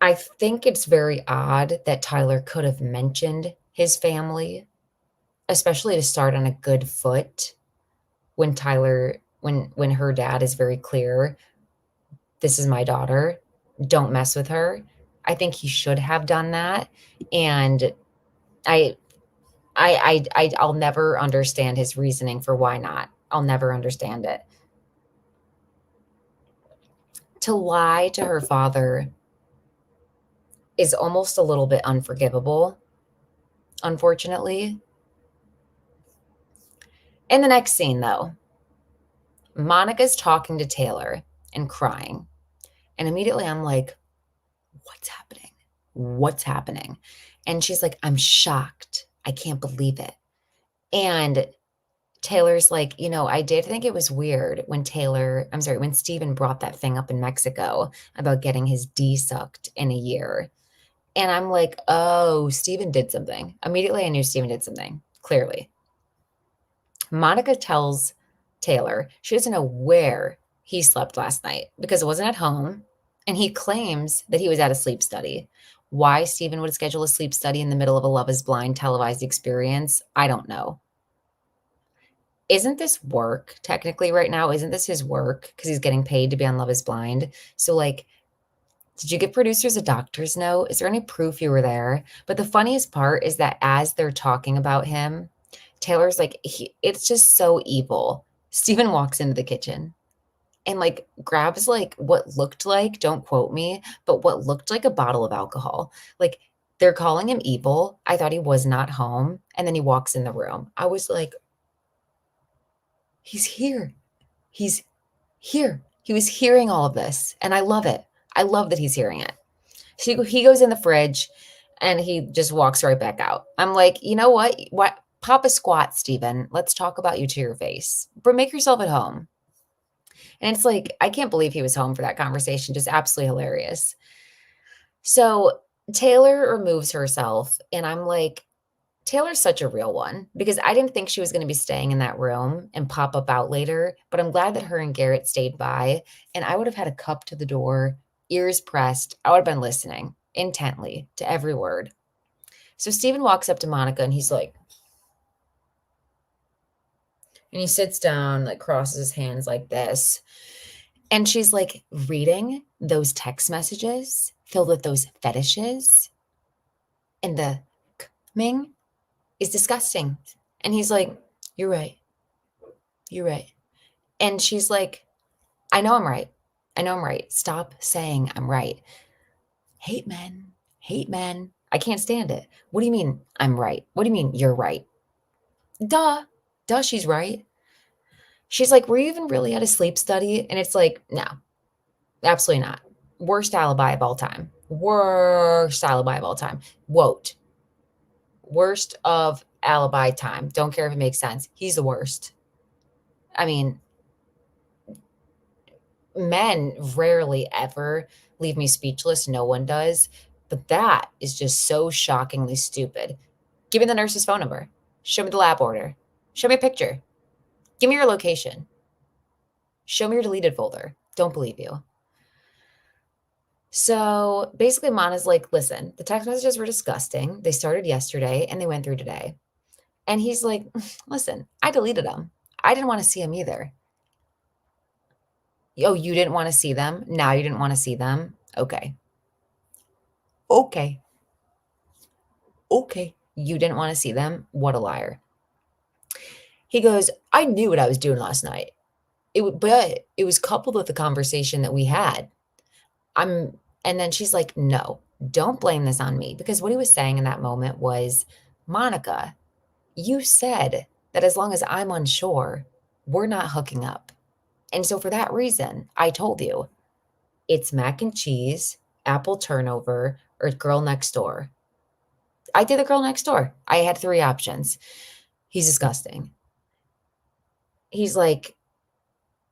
S1: I think it's very odd that Tyler could have mentioned his family, especially to start on a good foot when when her dad is very clear, this is my daughter, don't mess with her. I think he should have done that. And I I'll never understand his reasoning for why not. I'll never understand it. To lie to her father is almost a little bit unforgivable, unfortunately. In the next scene, though, Monica's talking to Taylor and crying. And immediately I'm like, what's happening? What's happening? And she's like, I'm shocked. I can't believe it. And Taylor's like, I did think it was weird when Steven brought that thing up in Mexico about getting his D sucked in a year. And I'm like, oh, Steven did something. Immediately I knew Steven did something, clearly. Monica tells Taylor she doesn't know where he slept last night because it wasn't at home. And he claims that he was at a sleep study. Why Steven would schedule a sleep study in the middle of a Love is Blind televised experience, I don't know. Isn't this work technically right now? Isn't this his work? Because he's getting paid to be on Love is Blind. So, like, did you give producers a doctor's note? Is there any proof you were there? But the funniest part is that as they're talking about him, Taylor's like, it's just so evil. Steven walks into the kitchen and like grabs like what looked like, don't quote me, but what looked like a bottle of alcohol. Like they're calling him evil. I thought he was not home. And then he walks in the room. I was like, he's here. He's here. He was hearing all of this. And I love it. I love that he's hearing it. So he goes in the fridge and he just walks right back out. I'm like, you know what? What? Pop a squat, Steven. Let's talk about you to your face. But make yourself at home. And it's like, I can't believe he was home for that conversation. Just absolutely hilarious. So Taylor removes herself, and I'm like, Taylor's such a real one because I didn't think she was going to be staying in that room and pop up out later. But I'm glad that her and Garrett stayed by. And I would have had a cup to the door, ears pressed. I would have been listening intently to every word. So Steven walks up to Monica and he's like, and he sits down, like crosses his hands like this. And she's like reading those text messages filled with those fetishes. And the Ming is disgusting. And he's like, you're right. You're right. And she's like, I know I'm right. I know I'm right. Stop saying I'm right. Hate men. Hate men. I can't stand it. What do you mean I'm right? What do you mean you're right? Duh. Duh, she's right. She's like, were you even really at a sleep study? And it's like, no, absolutely not. Worst alibi of all time. Worst alibi of all time. Wote. Worst of alibi time. Don't care if it makes sense. He's the worst. I mean, men rarely ever leave me speechless. No one does. But that is just so shockingly stupid. Give me the nurse's phone number. Show me the lab order. Show me a picture. Give me your location. Show me your deleted folder. Don't believe you. So basically, Mana's like, listen, the text messages were disgusting. They started yesterday and they went through today. And he's like, listen, I deleted them. I didn't want to see them either. Oh, you didn't want to see them? Now you didn't want to see them? Okay. Okay. Okay. You didn't want to see them? What a liar. He goes, I knew what I was doing last night. But it was coupled with the conversation that we had. And then she's like, no, Don't blame this on me, because what he was saying in that moment was, Monica, you said that as long as I'm unsure, we're not hooking up. And so for that reason, I told you it's mac and cheese, apple turnover, or girl next door. I did the girl next door. I had three options. He's disgusting. He's like,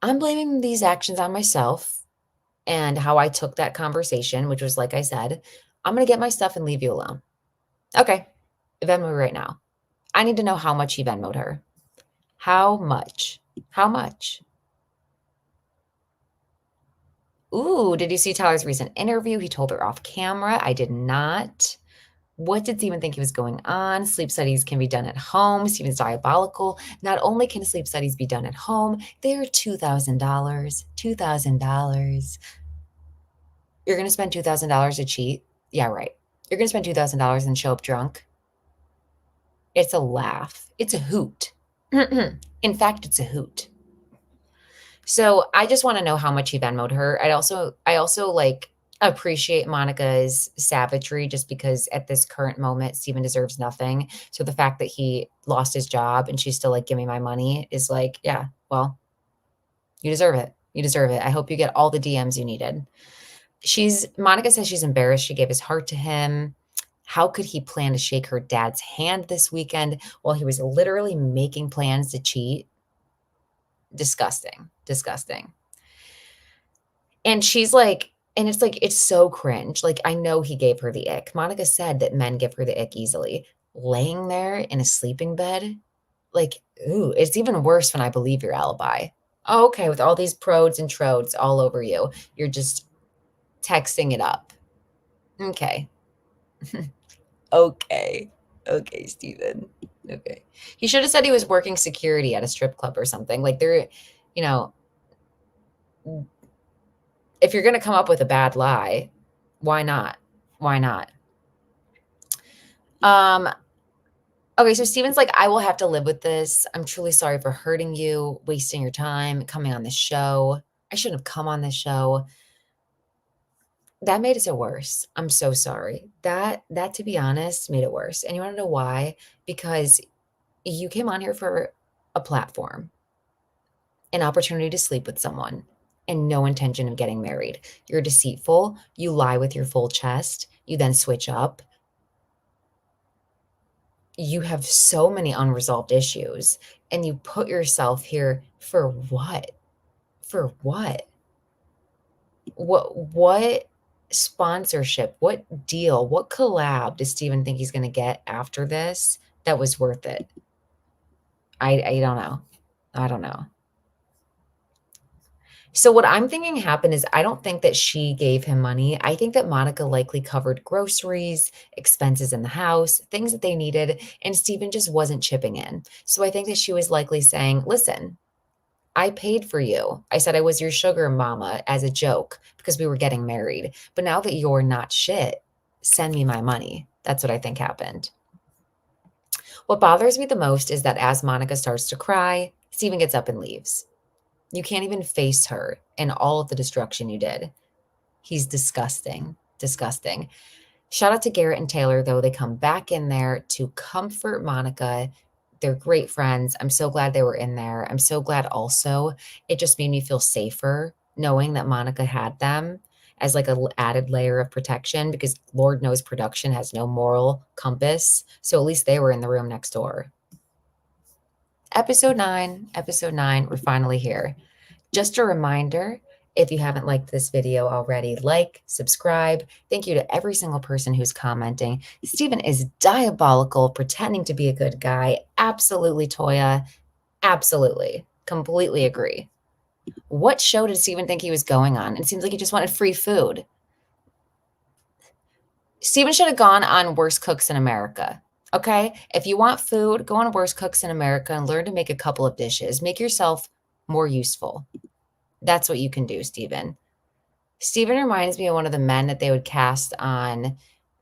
S1: I'm blaming these actions on myself and how I took that conversation, which was like I said, I'm going to get my stuff and leave you alone. Okay. Venmo me right now. I need to know how much he Venmoed her. How much? How much? Ooh, did you see Tyler's recent interview? He told her off camera. I did not. What did Steven think he was going on? Sleep studies can be done at home. Steven's diabolical. Not only can sleep studies be done at home, they are $2,000. $2,000. You're going to spend $2,000 to cheat? Yeah, right. You're going to spend $2,000 and show up drunk? It's a laugh. It's a hoot. In fact, it's a hoot. So I just want to know how much he Venmoed her. I also like appreciate Monica's savagery, just because at this current moment, Steven deserves nothing. So the fact that he lost his job and she's still like, give me my money is like, yeah, well, you deserve it. You deserve it. I hope you get all the DMs you needed. Monica says she's embarrassed she gave his heart to him. How could he plan to shake her dad's hand this weekend while he was literally making plans to cheat? Disgusting. Disgusting. And she's like, and it's like, it's so cringe. Like, I know he gave her the ick. Monica said that men give her the ick easily. Laying there in a sleeping bed, like, ooh, it's even worse when I believe your alibi. Oh, okay, with all these prods and trodes all over you, you're just texting it up. Okay. Okay. Okay, Steven. Okay. He should have said he was working security at a strip club or something. Like, you know, if you're going to come up with a bad lie, why not? Why not? Um, okay, so Steven's like, I will have to live with this. I'm truly sorry for hurting you, wasting your time, coming on this show. I shouldn't have come on this show. That made it so worse. I'm so sorry. That to be honest made it worse. And you want to know why? Because you came on here for a platform, an opportunity to sleep with someone, and no intention of getting married. You're deceitful. You lie with your full chest. You then switch up. You have so many unresolved issues, and you put yourself here for what? For what? What sponsorship, what deal, what collab does Steven think he's going to get after this that was worth it? I don't know. I don't know. So what I'm thinking happened is, I don't think that she gave him money. I think that Monica likely covered groceries, expenses in the house, things that they needed, and Steven just wasn't chipping in. So I think that she was likely saying, listen, I paid for you. I said I was your sugar mama as a joke because we were getting married. But now that you're not shit, send me my money. That's what I think happened. What bothers me the most is that as Monica starts to cry, Steven gets up and leaves. You can't even face her and all of the destruction you did. He's disgusting. Disgusting. Shout out to Garrett and Taylor, though. They come back in there to comfort Monica. They're great friends. I'm so glad they were in there. I'm so glad also it just made me feel safer knowing that Monica had them as like a added layer of protection, because Lord knows production has no moral compass. So at least they were in the room next door. Episode 9, we're finally here. Just a reminder, if you haven't liked this video already, like, subscribe. Thank you to every single person who's commenting. Steven is diabolical, pretending to be a good guy. Absolutely, Toya. Absolutely. Completely agree. What show did Steven think he was going on? It seems like he just wanted free food. Steven should have gone on Worst Cooks in America. Okay? If you want food, go on Worst Cooks in America and learn to make a couple of dishes. Make yourself more useful. That's what you can do, Steven. Steven reminds me of one of the men that they would cast on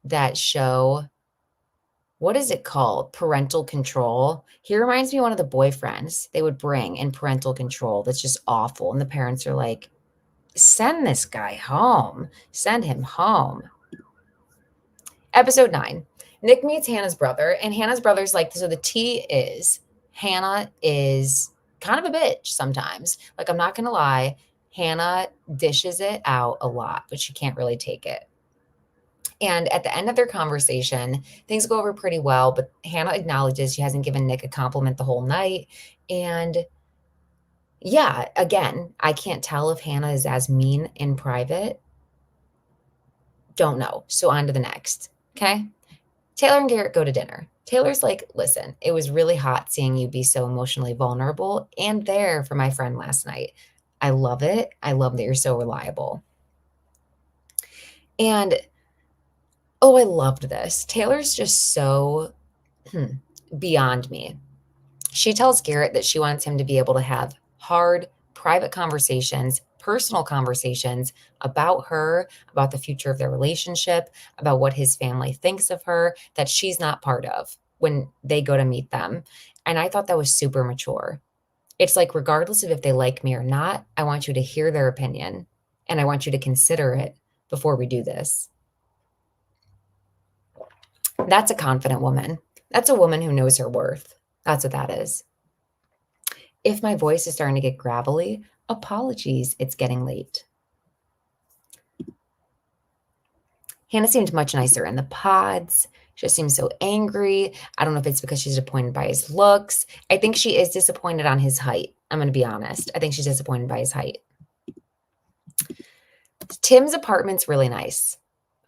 S1: that show. What is it called? Parental Control. He reminds me of one of the boyfriends they would bring in Parental Control that's just awful. And the parents are like, send this guy home. Send him home. Episode 9. Nick meets Hannah's brother, and Hannah's brother's like, so the tea is Hannah is kind of a bitch sometimes. Like, I'm not going to lie, Hannah dishes it out a lot, but she can't really take it. And at the end of their conversation, things go over pretty well, but Hannah acknowledges she hasn't given Nick a compliment the whole night. And yeah, again, I can't tell if Hannah is as mean in private. Don't know. So on to the next. Okay. Taylor and Garrett go to dinner. Taylor's like, listen, it was really hot seeing you be so emotionally vulnerable and there for my friend last night. I love it. I love that you're so reliable. And oh, I loved this. Taylor's just so beyond me. She tells Garrett that she wants him to be able to have hard, private conversations, personal conversations about her, about the future of their relationship, about what his family thinks of her, that she's not part of when they go to meet them. And I thought that was super mature. It's like, regardless of if they like me or not, I want you to hear their opinion and I want you to consider it before we do this. That's a confident woman. That's a woman who knows her worth. That's what that is. If my voice is starting to get gravelly, apologies, it's getting late. Hannah seemed much nicer in the pods. She just seems so angry. I don't know if it's because she's disappointed by his looks. I think she is disappointed on his height. I'm going to be honest. I think she's disappointed by his height. Tim's apartment's really nice.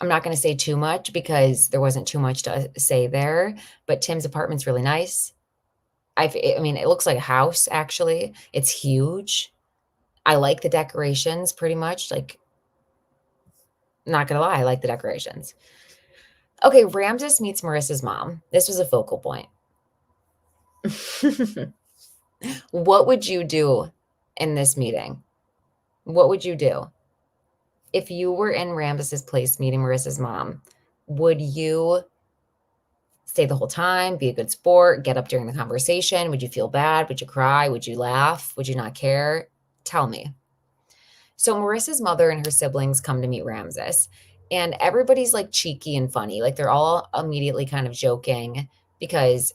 S1: I'm not going to say too much because there wasn't too much to say there, but Tim's apartment's really nice. I mean, it looks like a house, actually. It's huge. I like the decorations pretty much. Like, not gonna lie, I like the decorations. Okay, Ramses meets Marissa's mom. This was a focal point. What would you do in this meeting? What would you do? If you were in Ramses's place meeting Marissa's mom, would you stay the whole time, be a good sport, get up during the conversation? Would you feel bad? Would you cry? Would you laugh? Would you not care? Tell me. So Marissa's mother and her siblings come to meet Ramses, and everybody's like cheeky and funny. Like they're all immediately kind of joking because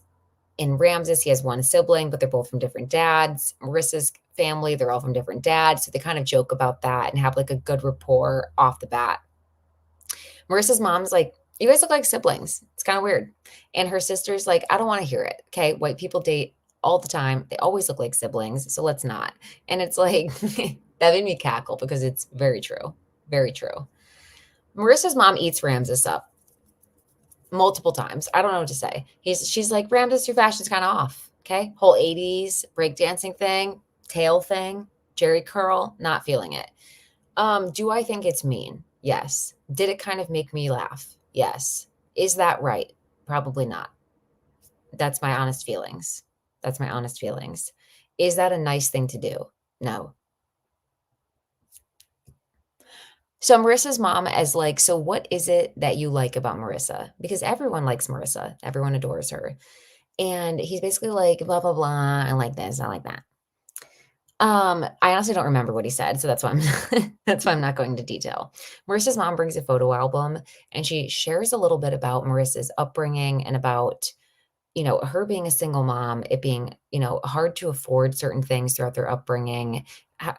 S1: in Ramses, he has one sibling, but they're both from different dads. Marissa's family, they're all from different dads. So they kind of joke about that and have like a good rapport off the bat. Marissa's mom's like, you guys look like siblings. It's kind of weird. And her sister's like, I don't want to hear it. Okay. White people date all the time. They always look like siblings. So let's not. And it's like, that made me cackle because it's very true. Very true. Marissa's mom eats Ramses up multiple times. I don't know what to say. She's like, Ramses, your fashion's kind of off. Okay. Whole 80s breakdancing thing, tail thing, Jerry curl, not feeling it. Do I think it's mean? Yes. Did it kind of make me laugh? Yes. Is that right? Probably not. That's my honest feelings. That's my honest feelings. Is that a nice thing to do? No. So Marissa's mom is like, so what is it that you like about Marissa? Because everyone likes Marissa. Everyone adores her. And he's basically like, blah, blah, blah. I like this. I like that. I honestly don't remember what he said, so that's why I'm not going into detail. Marissa's mom brings a photo album and she shares a little bit about Marissa's upbringing and about, her being a single mom, it being, hard to afford certain things throughout their upbringing,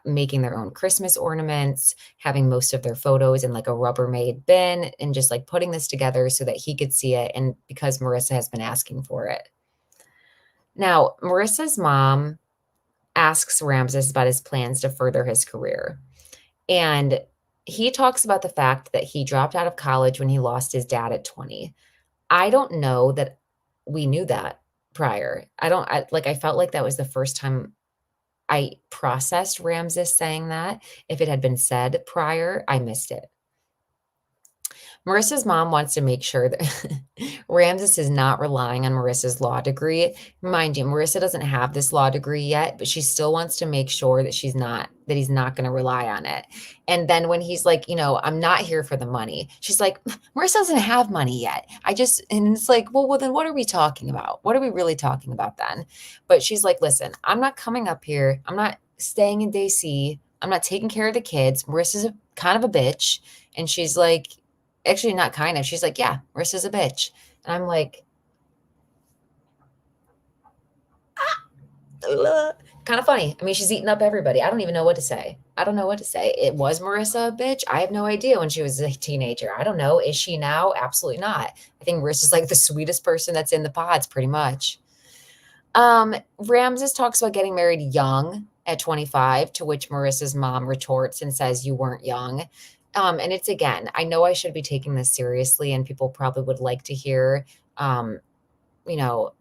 S1: making their own Christmas ornaments, having most of their photos in like a Rubbermaid bin, and just like putting this together so that he could see it. And because Marissa has been asking for it. Now, Marissa's mom asks Ramses about his plans to further his career. And he talks about the fact that he dropped out of college when he lost his dad at 20. I don't know that we knew that prior. I felt like that was the first time I processed Ramses saying that. If it had been said prior, I missed it. Marissa's mom wants to make sure that Ramses is not relying on Marissa's law degree. Mind you, Marissa doesn't have this law degree yet, but she still wants to make sure that he's not going to rely on it. And then when he's like, I'm not here for the money, she's like, Marissa doesn't have money yet. And it's like, well, then what are we talking about? What are we really talking about then? But she's like, listen, I'm not coming up here. I'm not staying in DC. I'm not taking care of the kids. Marissa's kind of a bitch. And she's like, actually not kind of. She's like, yeah, Marissa's a bitch. And I'm like, kind of funny. I mean, she's eating up everybody. I don't even know what to say. I don't know what to say. It was Marissa a bitch? I have no idea when she was a teenager. I don't know. Is she now? Absolutely not. I think Marissa's like the sweetest person that's in the pods, pretty much. Ramses talks about getting married young at 25, to which Marissa's mom retorts and says, you weren't young. And it's again, I know I should be taking this seriously, and people probably would like to hear, um, you know,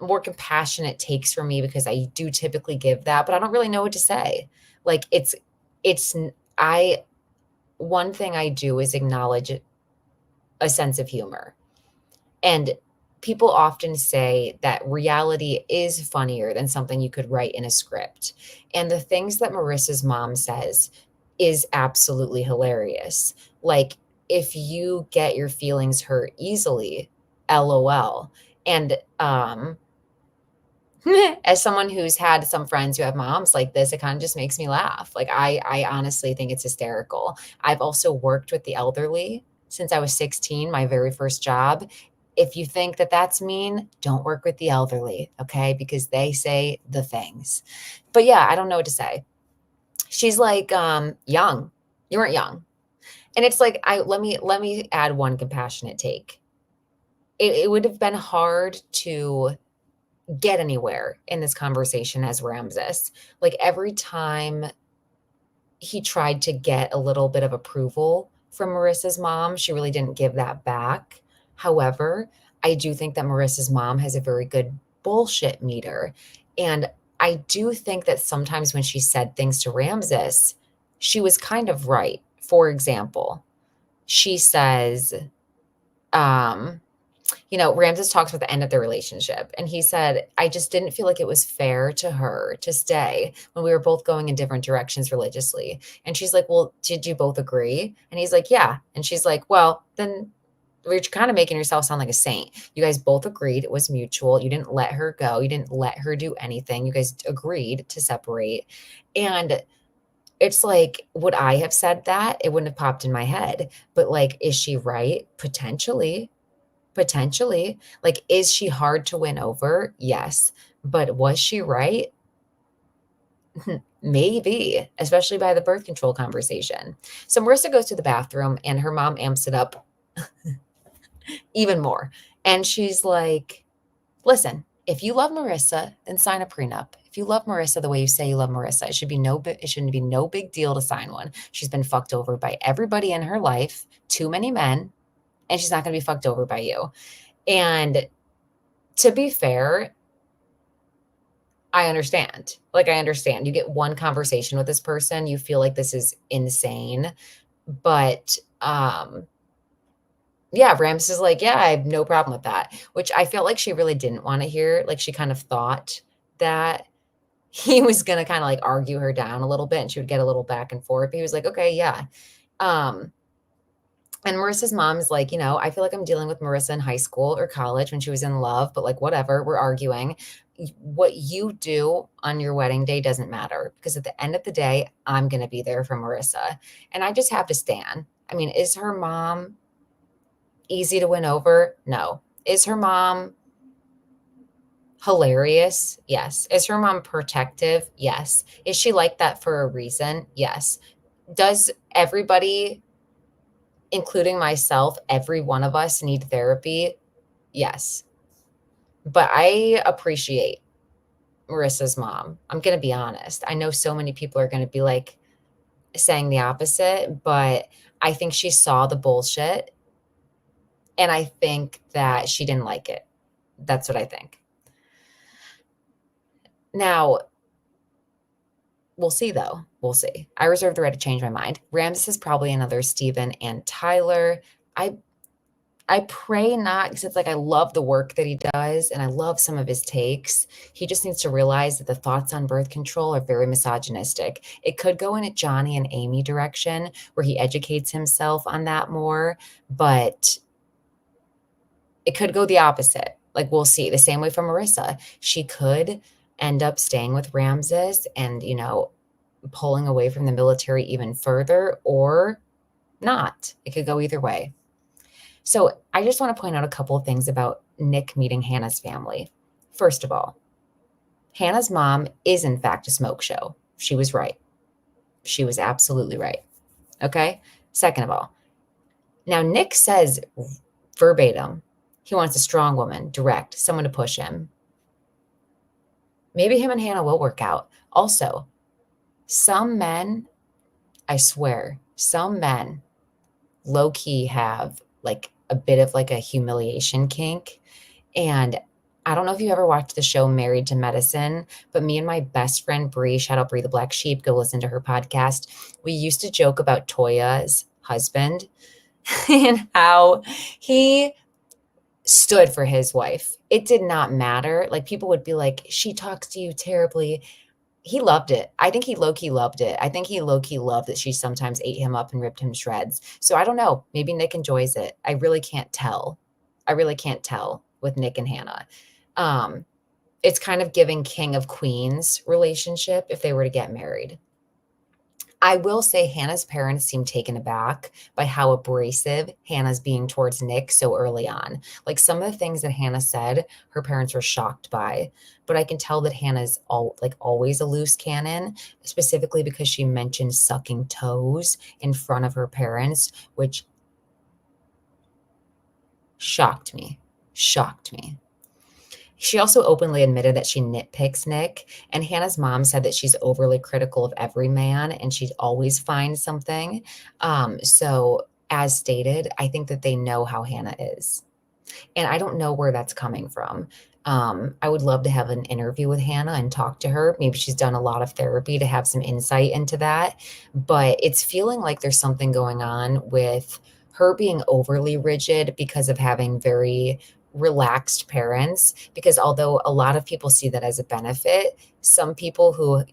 S1: more compassionate takes from me because I do typically give that, but I don't really know what to say. Like it's I one thing I do is acknowledge a sense of humor. And people often say that reality is funnier than something you could write in a script. And the things that Marissa's mom says is absolutely hilarious. Like, if you get your feelings hurt easily, LOL. And as someone who's had some friends who have moms like this, it kind of just makes me laugh. Like, I honestly think it's hysterical. I've also worked with the elderly since I was 16, my very first job. If you think that that's mean, don't work with the elderly, okay? Because they say the things. But yeah, I don't know what to say. She's like, young. You weren't young. And it's like, let me add one compassionate take. It would have been hard to get anywhere in this conversation as Ramses. Like, every time he tried to get a little bit of approval from Marissa's mom, she really didn't give that back. However, I do think that Marissa's mom has a very good bullshit meter. And I do think that sometimes when she said things to Ramses, she was kind of right. For example, she says, um, Ramses talks about the end of their relationship, and he said, I just didn't feel like it was fair to her to stay when we were both going in different directions religiously. And she's like, well, did you both agree? And he's like, yeah. And she's like, well, then you're kind of making yourself sound like a saint. You guys both agreed it was mutual. You didn't let her go. You didn't let her do anything. You guys agreed to separate. And it's like, would I have said that? It wouldn't have popped in my head. But like, is she right? Potentially. Potentially. Like, is she hard to win over? Yes. But was she right? Maybe, especially by the birth control conversation. So Marissa goes to the bathroom and her mom amps it up even more. And she's like, listen, if you love Marissa, then sign a prenup. If you love Marissa the way you say you love Marissa, it shouldn't be no big deal to sign one. She's been fucked over by everybody in her life, too many men, and she's not going to be fucked over by you. And to be fair, I understand. Like, I understand. You get one conversation with this person, you feel like this is insane. But yeah, Rams is like, yeah, I have no problem with that, which I felt like she really didn't want to hear. Like, she kind of thought that he was going to kind of like argue her down a little bit and she would get a little back and forth. But he was like, okay, yeah. Um, And Marissa's mom is like, I feel like I'm dealing with Marissa in high school or college when she was in love, but like, whatever, we're arguing. What you do on your wedding day doesn't matter because at the end of the day, I'm going to be there for Marissa. And I just have to stand. I mean, is her mom easy to win over? No. Is her mom hilarious? Yes. Is her mom protective? Yes. Is she like that for a reason? Yes. Does everybody, including myself, every one of us need therapy? Yes. But I appreciate Marissa's mom. I'm going to be honest. I know so many people are going to be like saying the opposite, but I think she saw the bullshit and I think that she didn't like it. That's what I think. Now, we'll see though. We'll see. I reserve the right to change my mind. Ramses is probably another Steven and Tyler. I I pray not, because it's like I love the work that he does and I love some of his takes. He just needs to realize that the thoughts on birth control are very misogynistic. It could go in a Johnny and Amy direction where he educates himself on that more, but it could go the opposite. Like, we'll see. The same way for Marissa. She could end up staying with Ramses and, pulling away from the military even further or not. It could go either way. So I just want to point out a couple of things about Nick meeting Hannah's family. First of all, Hannah's mom is in fact a smoke show. She was right. She was absolutely right. Okay. Second of all, now Nick says verbatim, he wants a strong woman, direct, someone to push him. Maybe him and Hannah will work out. Also, some men, I swear, some men low key have like a bit of like a humiliation kink. And I don't know if you ever watched the show Married to Medicine, but me and my best friend Bree, shout out Bree the Black Sheep, go listen to her podcast. We used to joke about Toya's husband and how he stood for his wife. It did not matter. Like people would be like, she talks to you terribly. He loved it. I think he low-key loved it. I think he low-key loved that she sometimes ate him up and ripped him to shreds. So I don't know. Maybe Nick enjoys it. I really can't tell. I really can't tell with Nick and Hannah. It's kind of giving King of Queens relationship if they were to get married. I will say Hannah's parents seem taken aback by how abrasive Hannah's being towards Nick so early on. Like some of the things that Hannah said, her parents were shocked by. But I can tell that Hannah's always a loose cannon, specifically because she mentioned sucking toes in front of her parents, which shocked me. Shocked me. She also openly admitted that she nitpicks Nick, and Hannah's mom said that she's overly critical of every man and she'd always find something. So, as stated, I think that they know how Hannah is. And I don't know where that's coming from. I would love to have an interview with Hannah and talk to her. Maybe she's done a lot of therapy to have some insight into that. But it's feeling like there's something going on with her being overly rigid because of having very relaxed parents. Because although a lot of people see that as a benefit, some people who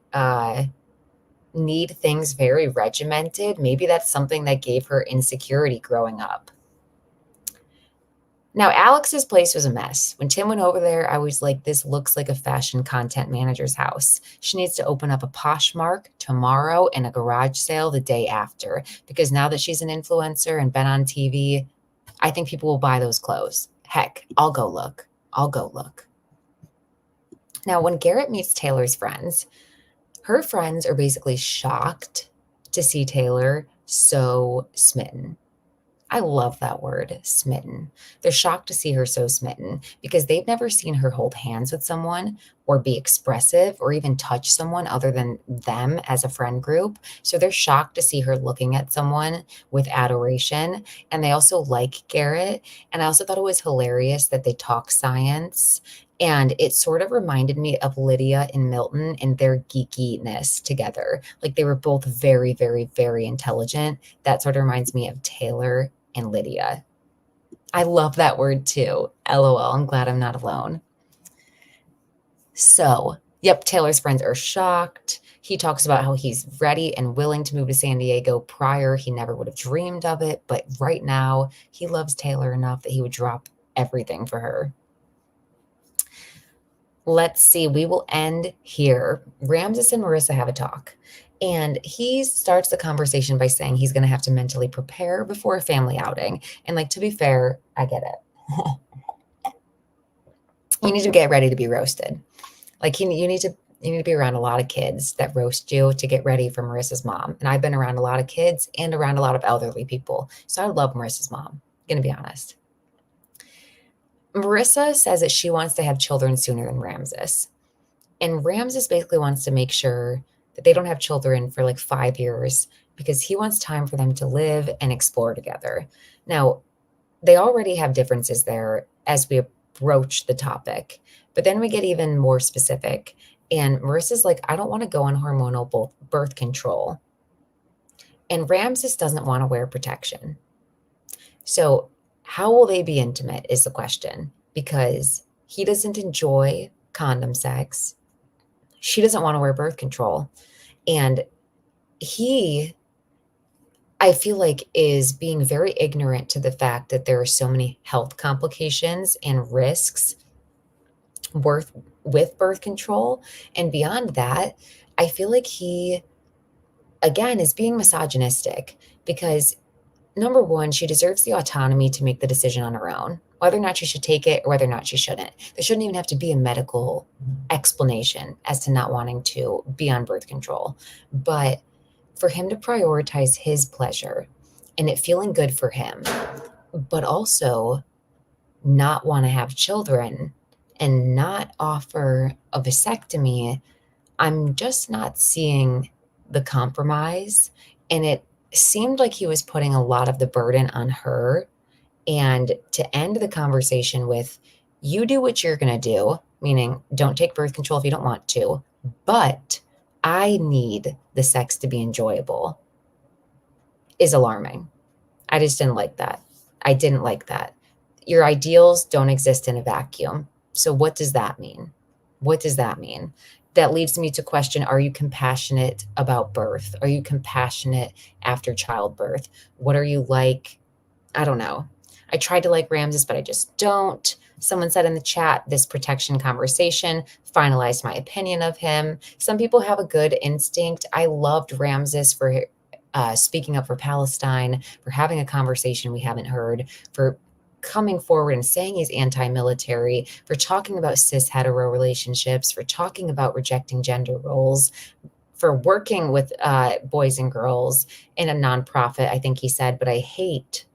S1: need things very regimented, maybe that's something that gave her insecurity growing up. Now, Alex's place was a mess. When Tim went over there, I was like, this looks like a fashion content manager's house. She needs to open up a Poshmark tomorrow and a garage sale the day after, because now that she's an influencer and been on TV, I think people will buy those clothes. Heck, I'll go look. I'll go look. Now, when Garrett meets Taylor's friends, her friends are basically shocked to see Taylor so smitten. I love that word, smitten. They're shocked to see her so smitten because they've never seen her hold hands with someone or be expressive or even touch someone other than them as a friend group. So they're shocked to see her looking at someone with adoration. And they also like Garrett. And I also thought it was hilarious that they talk science. And it sort of reminded me of Lydia and Milton and their geekiness together. Like they were both very, very, very intelligent. That sort of reminds me of Taylor and Lydia. I love that word too. LOL. I'm glad I'm not alone. So, yep, Taylor's friends are shocked. He talks about how he's ready and willing to move to San Diego. Prior, he never would have dreamed of it. But right now, he loves Taylor enough that he would drop everything for her. Let's see. We will end here. Ramses and Marissa have a talk. And he starts the conversation by saying he's going to have to mentally prepare before a family outing. And like, to be fair, I get it. You need to get ready to be roasted. Like you need to be around a lot of kids that roast you to get ready for Marissa's mom. And I've been around a lot of kids and around a lot of elderly people. So I love Marissa's mom. I'm going to be honest. Marissa says that she wants to have children sooner than Ramses. And Ramses basically wants to make sure that they don't have children for like 5 years because he wants time for them to live and explore together. Now, they already have differences there as we broach the topic, but then we get even more specific. And Marissa's like, I don't want to go on hormonal birth control. And Ramses doesn't want to wear protection. So how will they be intimate is the question, because he doesn't enjoy condom sex. She doesn't want to wear birth control. And he, I feel like, is being very ignorant to the fact that there are so many health complications and risks with birth control. And beyond that, I feel like he, again, is being misogynistic because number one, she deserves the autonomy to make the decision on her own, whether or not she should take it or whether or not she shouldn't. There shouldn't even have to be a medical explanation as to not wanting to be on birth control. But for him to prioritize his pleasure and it feeling good for him, but also not want to have children and not offer a vasectomy, I'm just not seeing the compromise. And it seemed like he was putting a lot of the burden on her. And to end the conversation with, you do what you're going to do, meaning don't take birth control if you don't want to, but I need the sex to be enjoyable, is alarming. I just didn't like that. I didn't like that. Your ideals don't exist in a vacuum. So what does that mean? What does that mean? That leads me to question, are you compassionate about birth? Are you compassionate after childbirth? What are you like? I don't know. I tried to like Ramses, but I just don't. Someone said in the chat, this protection conversation finalized my opinion of him. Some people have a good instinct. I loved Ramses for speaking up for Palestine, for having a conversation we haven't heard, for coming forward and saying he's anti-military, for talking about cis hetero relationships, for talking about rejecting gender roles, for working with boys and girls in a nonprofit, I think he said, but I hate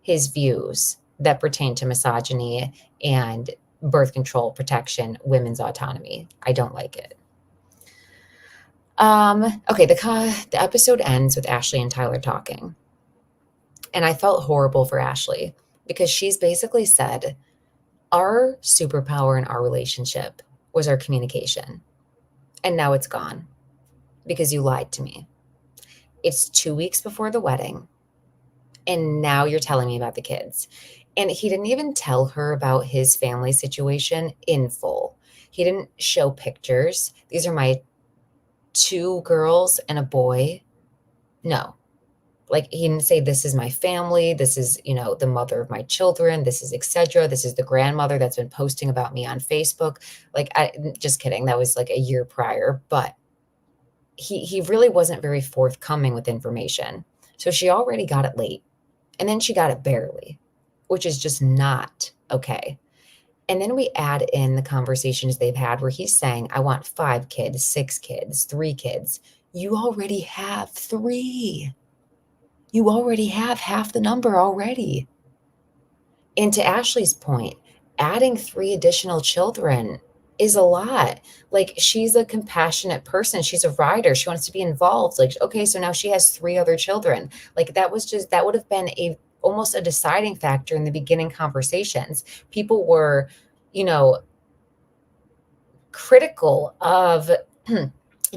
S1: his views that pertain to misogyny and birth control protection, women's autonomy. I don't like it. Okay, the episode ends with Ashley and Tyler talking. And I felt horrible for Ashley because she's basically said, our superpower in our relationship was our communication. And now it's gone because you lied to me. It's 2 weeks before the wedding. And now you're telling me about the kids. And he didn't even tell her about his family situation in full. He didn't show pictures. These are my 2 girls and a boy. No. Like he didn't say, this is my family. This is, the mother of my children. This is etc. This is the grandmother that's been posting about me on Facebook. Like, just kidding. That was like a year prior. But he really wasn't very forthcoming with information. So she already got it late. And then she got it barely, which is just not okay. And then we add in the conversations they've had where he's saying, I want 5 kids, 6 kids, 3 kids. You already have 3. You already have half the number already. And to Ashley's point, adding 3 additional children is a lot. Like, she's a compassionate person. She's a rider. She wants to be involved. Like, okay, so now she has 3 other children. Like, that would have been almost a deciding factor in the beginning conversations. People were, critical of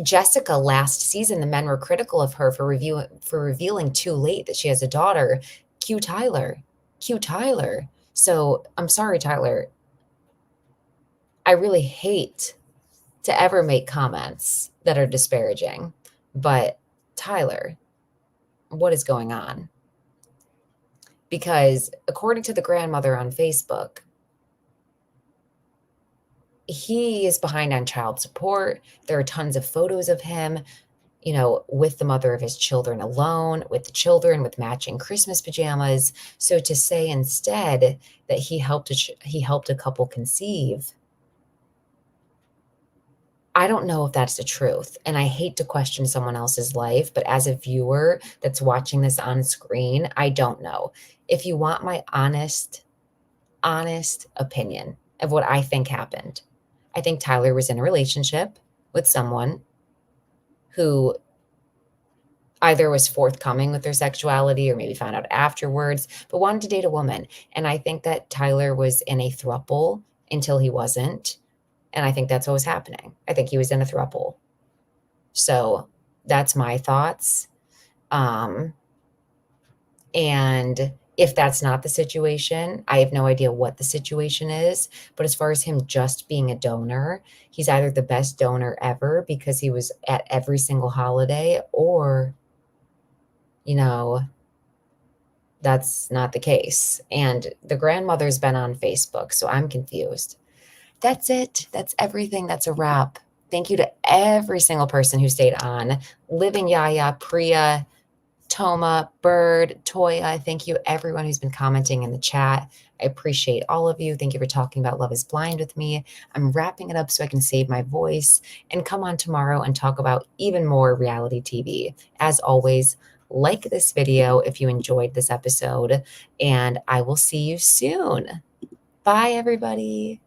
S1: Jessica last season. The men were critical of her for revealing too late that she has a daughter. Cue Tyler. So I'm sorry, Tyler. I really hate to ever make comments that are disparaging, but Tyler, what is going on? Because according to the grandmother on Facebook, he is behind on child support. There are tons of photos of him, with the mother of his children alone, with the children, with matching Christmas pajamas. So to say instead that he helped a couple conceive, I don't know if that's the truth. And I hate to question someone else's life, but as a viewer that's watching this on screen, I don't know. If you want my honest opinion of what I think happened, I think Tyler was in a relationship with someone who either was forthcoming with their sexuality or maybe found out afterwards, but wanted to date a woman. And I think that Tyler was in a throuple until he wasn't. And I think that's what was happening. I think he was in a throuple. So that's my thoughts. And if that's not the situation, I have no idea what the situation is. But as far as him just being a donor, he's either the best donor ever because he was at every single holiday, or, that's not the case. And the grandmother's been on Facebook, so I'm confused. That's it. That's everything. That's a wrap. Thank you to every single person who stayed on. Living Yaya, Priya, Toma, Bird, Toya, thank you everyone who's been commenting in the chat. I appreciate all of you. Thank you for talking about Love is Blind with me. I'm wrapping it up so I can save my voice and come on tomorrow and talk about even more reality TV. As always, like this video if you enjoyed this episode, and I will see you soon. Bye, everybody.